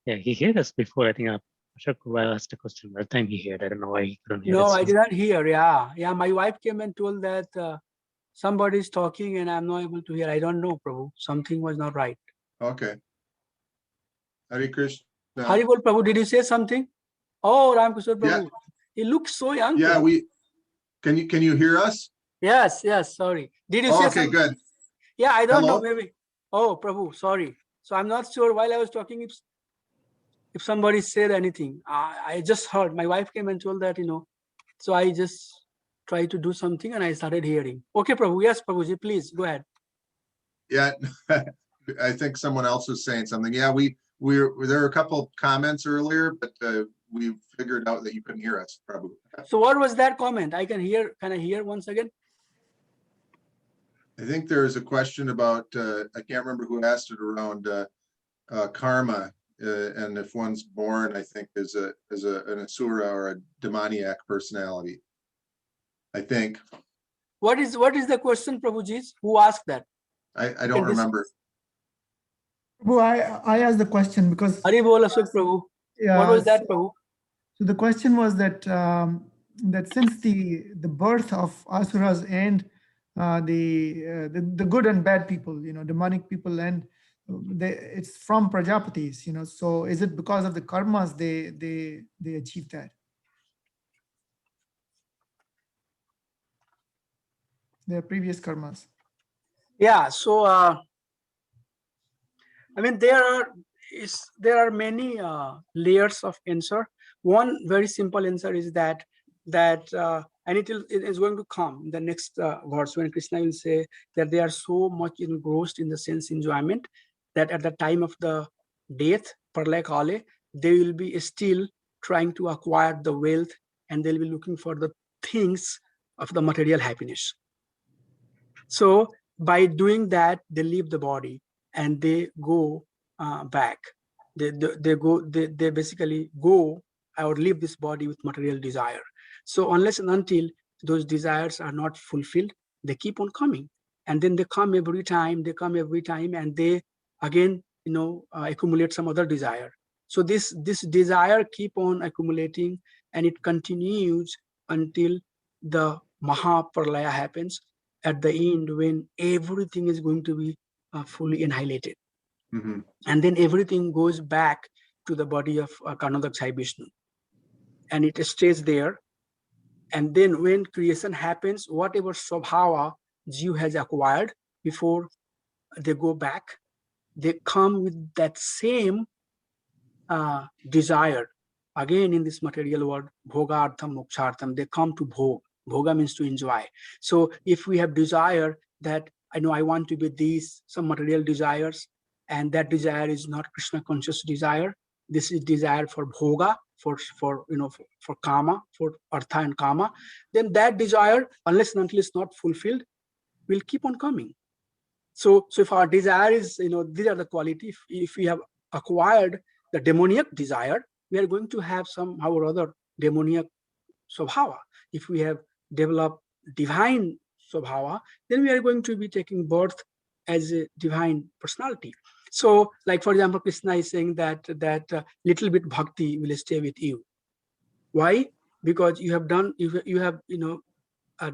Yeah, he heard us before. I think Ashok Prabhu asked a question. That time he heard. I don't know why he couldn't hear No, us. I did not hear. Yeah. My wife came and told that somebody is talking and I'm not able to hear. I don't know, Prabhu. Something was not right. Okay. Hare Krishna. Haribol Prabhu, did you say something? Oh, Ramkishore Yeah. Prabhu. He looks so young. Yeah, Prabhu. can you hear us? Yes, sorry. Did you Oh, say okay, something? good. Yeah, I don't know, Hello? maybe. Oh, Prabhu, sorry. So I'm not sure while I was talking if somebody said anything. I just heard. My wife came and told that, so I just tried to do something and I started hearing. Okay, Prabhu. Yes, Prabhuji, please go ahead. Yeah, I think someone else was saying something. Yeah, there were a couple of comments earlier, but we figured out that you couldn't hear us, Prabhu. So what was that comment? Can I hear once again? I think there's a question about, I can't remember who asked it, around karma, and if one's born, I think, as an asura or a demoniac personality. I think. What is the question, Prabhuji? Who asked that? I don't remember. Prabhu, I asked the question because Hari Bol Ashok Prabhu. yeah, What was that, Prabhu? So the question was that that since the birth of asuras and the good and bad people, demonic people, and it's from Prajapatis, so is it because of the karmas they achieve that? Their previous karmas. Yeah. So I mean, there are many layers of answer. One very simple answer is that and it is going to come in the next verse when Krishna will say that they are so much engrossed in the sense enjoyment that at the time of the death, Pralaya Kale, they will be still trying to acquire the wealth, and they'll be looking for the things of the material happiness. So by doing that, they leave the body and they go back. They basically go or leave this body with material desire. So unless and until those desires are not fulfilled, they keep on coming. And then they come every time, and they again, accumulate some other desire. So this desire keep on accumulating, and it continues until the Mahapralaya happens at the end, when everything is going to be fully annihilated. Mm-hmm. And then everything goes back to the body of Karnodakshai Vishnu. And it stays there. And then when creation happens, whatever Swabhava Jiva has acquired before they go back, they come with that same desire. Again, in this material world, bhogartham, mokshartham, they come to bhog. Bhoga means to enjoy. So if we have desire that I want to be these, some material desires, and that desire is not Krishna conscious desire, this is desire for bhoga, for kama, for artha and kama, then that desire, unless and until it's not fulfilled, will keep on coming. So if our desire is, these are the quality, if we have acquired the demoniac desire, we are going to have somehow or other demoniac swabhava. If we have developed divine swabhava, then we are going to be taking birth as a divine personality. So, like for example, Krishna is saying that little bit bhakti will stay with you. Why? Because you have done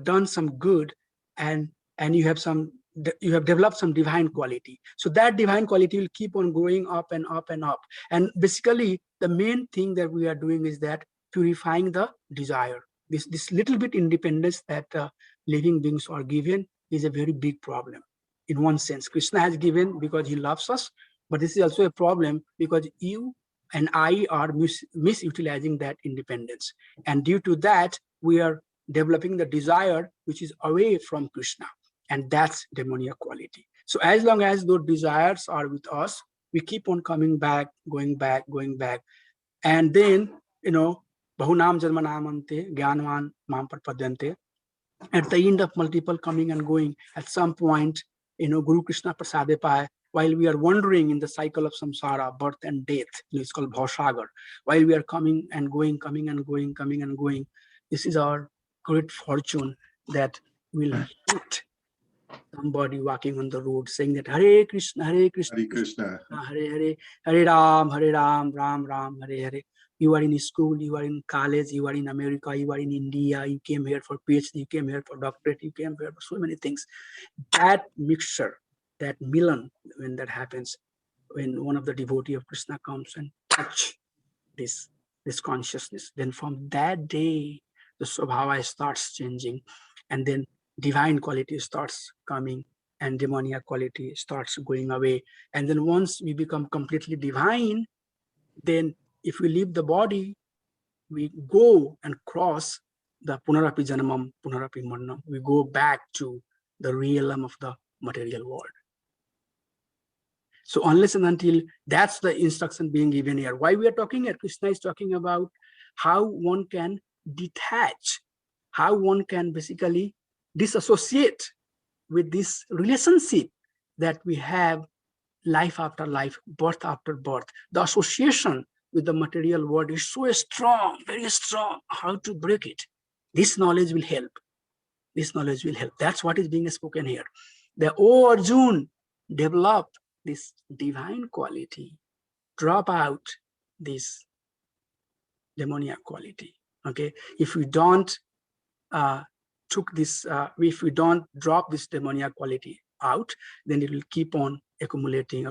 done some good, and you have developed some divine quality. So that divine quality will keep on going up and up and up. And basically, the main thing that we are doing is that purifying the desire. This little bit independence that living beings are given is a very big problem. In one sense, Krishna has given because he loves us, but this is also a problem because you and I are misutilizing that independence. And due to that, we are developing the desire which is away from Krishna, and that's Demonia quality. So as long as those desires are with us, we keep on coming back, going back, and then bahunam janmanamante gyanvan mam prapadyante. At the end of multiple coming and going, at some point, Guru Krishna Prasade Pai, while we are wandering in the cycle of samsara, birth and death, it's called Bhausagar, while we are coming and going, coming and going, this is our great fortune that will hit somebody walking on the road saying that Hare Krishna, Hare Krishna. Hare Ram, Ram Ram, Hare Hare. You are in school, you are in college, you are in America, you are in India, you came here for PhD, you came here for doctorate, you came here for so many things. That mixture, that milan, when that happens, when one of the devotee of Krishna comes and touch this consciousness, then from that day, the Swabhava starts changing, and then divine quality starts coming, and demoniac quality starts going away. And then once we become completely divine, then if we leave the body, we go and cross the punarapi janamam, punarapi marnam. We go back to the realm of the material world. So unless and until, that's the instruction being given here. Why we are talking here? Krishna is talking about how one can detach, how one can basically disassociate with this relationship that we have, life after life, birth after birth. The association with the material world is so strong, very strong. How to break it? This knowledge will help. This knowledge will help. That's what is being spoken here. The Arjun, develop this divine quality, drop out this demoniac quality. Okay, if we don't if we don't drop this demoniac quality out, then it will keep on accumulating.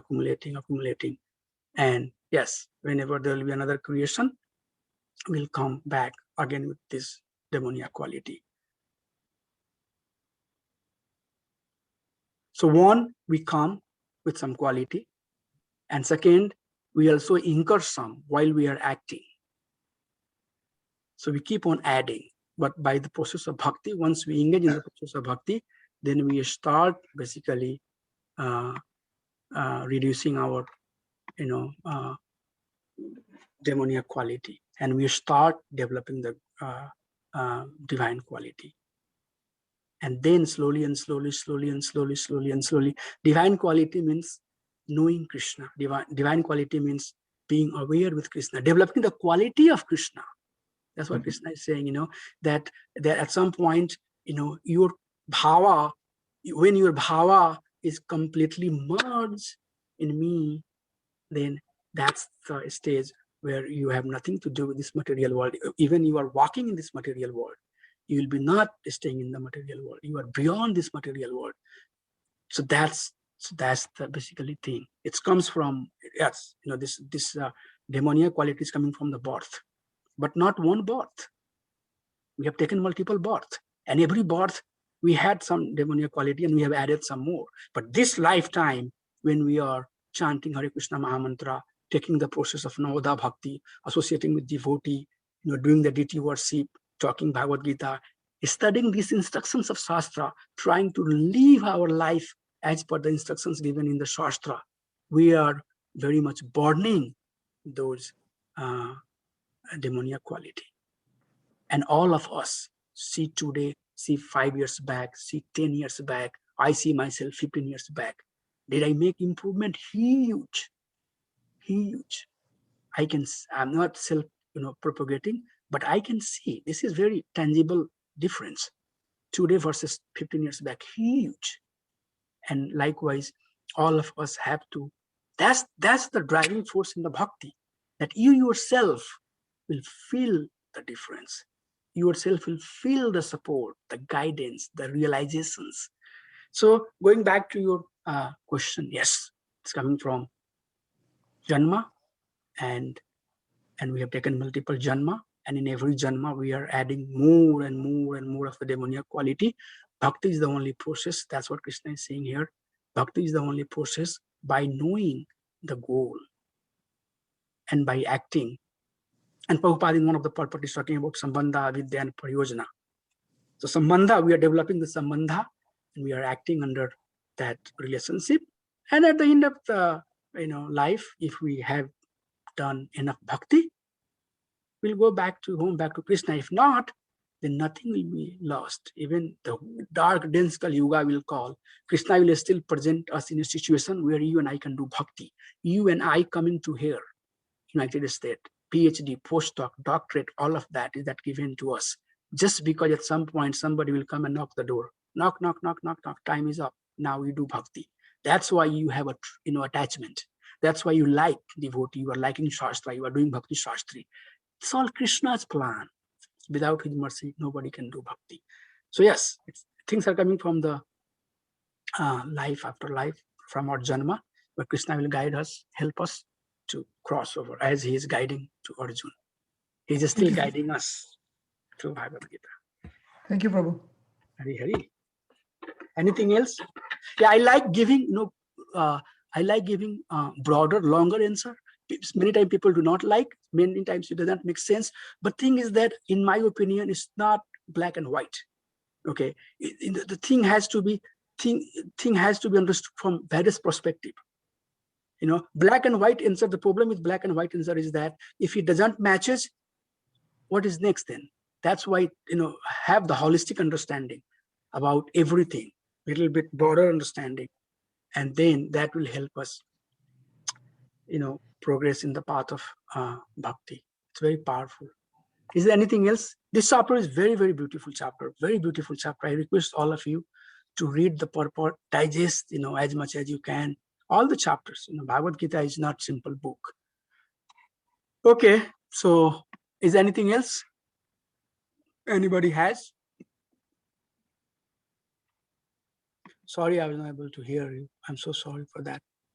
And yes, whenever there will be another creation, we'll come back again with this demoniac quality. So one, we come with some quality, and second, we also incur some while we are acting. So we keep on adding, but by the process of bhakti, once we engage in the process of bhakti, then we start basically reducing our, Demonia quality, and we start developing the divine quality. And then slowly and slowly, divine quality means knowing Krishna. Divine quality means being aware with Krishna, developing the quality of Krishna. That's what Krishna is saying, that at some point, your bhava, when your bhava is completely merged in me, then that's the stage where you have nothing to do with this material world. Even you are walking in this material world, you will be not staying in the material world. You are beyond this material world. So that's the basically thing. It comes from, yes, this Demonia quality is coming from the birth, but not one birth. We have taken multiple births, and every birth we had some Demonia quality, and we have added some more. But this lifetime, when we are chanting Hare Krishna Mahamantra, taking the process of Navada Bhakti, associating with devotee, doing the deity worship, talking Bhagavad Gita, studying these instructions of Shastra, trying to live our life as per the instructions given in the Shastra, we are very much burning those Demonia quality. And all of us see today, see 5 years back, see 10 years back. I see myself 15 years back. Did I make improvement? Huge, huge. I'm not self, propagating, but I can see this is very tangible difference. Today versus 15 years back, huge. And likewise, all of us have to, that's the driving force in the bhakti, that you yourself will feel the difference. You yourself will feel the support, the guidance, the realizations. So going back to your question, yes, it's coming from Janma, and we have taken multiple Janma, and in every Janma we are adding more and more and more of the Demonia quality. Bhakti is the only process. That's what Krishna is saying here. Bhakti is the only process by knowing the goal and by acting. And Prabhupada in one of the purport is talking about Sambandha, Avidya, and Prayojana. So Sambandha, we are developing the Sambandha, and we are acting under that relationship. And at the end of the life, if we have done enough bhakti, we'll go back to Krishna. If not, then nothing will be lost. Even the dark, dense Kali Yuga will call. Krishna will still present us in a situation where you and I can do bhakti. You and I coming to here, United States, PhD, postdoc, doctorate, all of that is that given to us. Just because at some point somebody will come and knock the door. Knock, knock, knock, knock, knock. Time is up. Now we do bhakti. That's why you have a attachment. That's why you like devotee. You are liking Shastra. You are doing bhakti Shastri. It's all Krishna's plan. Without his mercy, nobody can do bhakti. So yes, things are coming from the life after life, from our janma, but Krishna will guide us, help us to cross over as he is guiding to Arjuna. He is still guiding us through Bhagavad Gita. Thank you, Prabhu. Hari Hari. Anything else? Yeah, I like giving, broader, longer answer. Many times people do not like, many times it does not make sense. But thing is that, in my opinion, it's not black and white. Okay, the thing has to be understood from various perspective. Black and white answer. The problem with black and white answer is that if it doesn't matches, what is next then? That's why have the holistic understanding about everything, little bit broader understanding, and then that will help us progress in the path of bhakti. It's very powerful. Is there anything else? This chapter is very, very beautiful chapter. Very beautiful chapter. I request all of you to read the purport, digest, as much as you can. All the chapters. Bhagavad Gita is not simple book. Okay. So, is there anything else anybody has? Sorry, I was not able to hear you. I'm so sorry for that.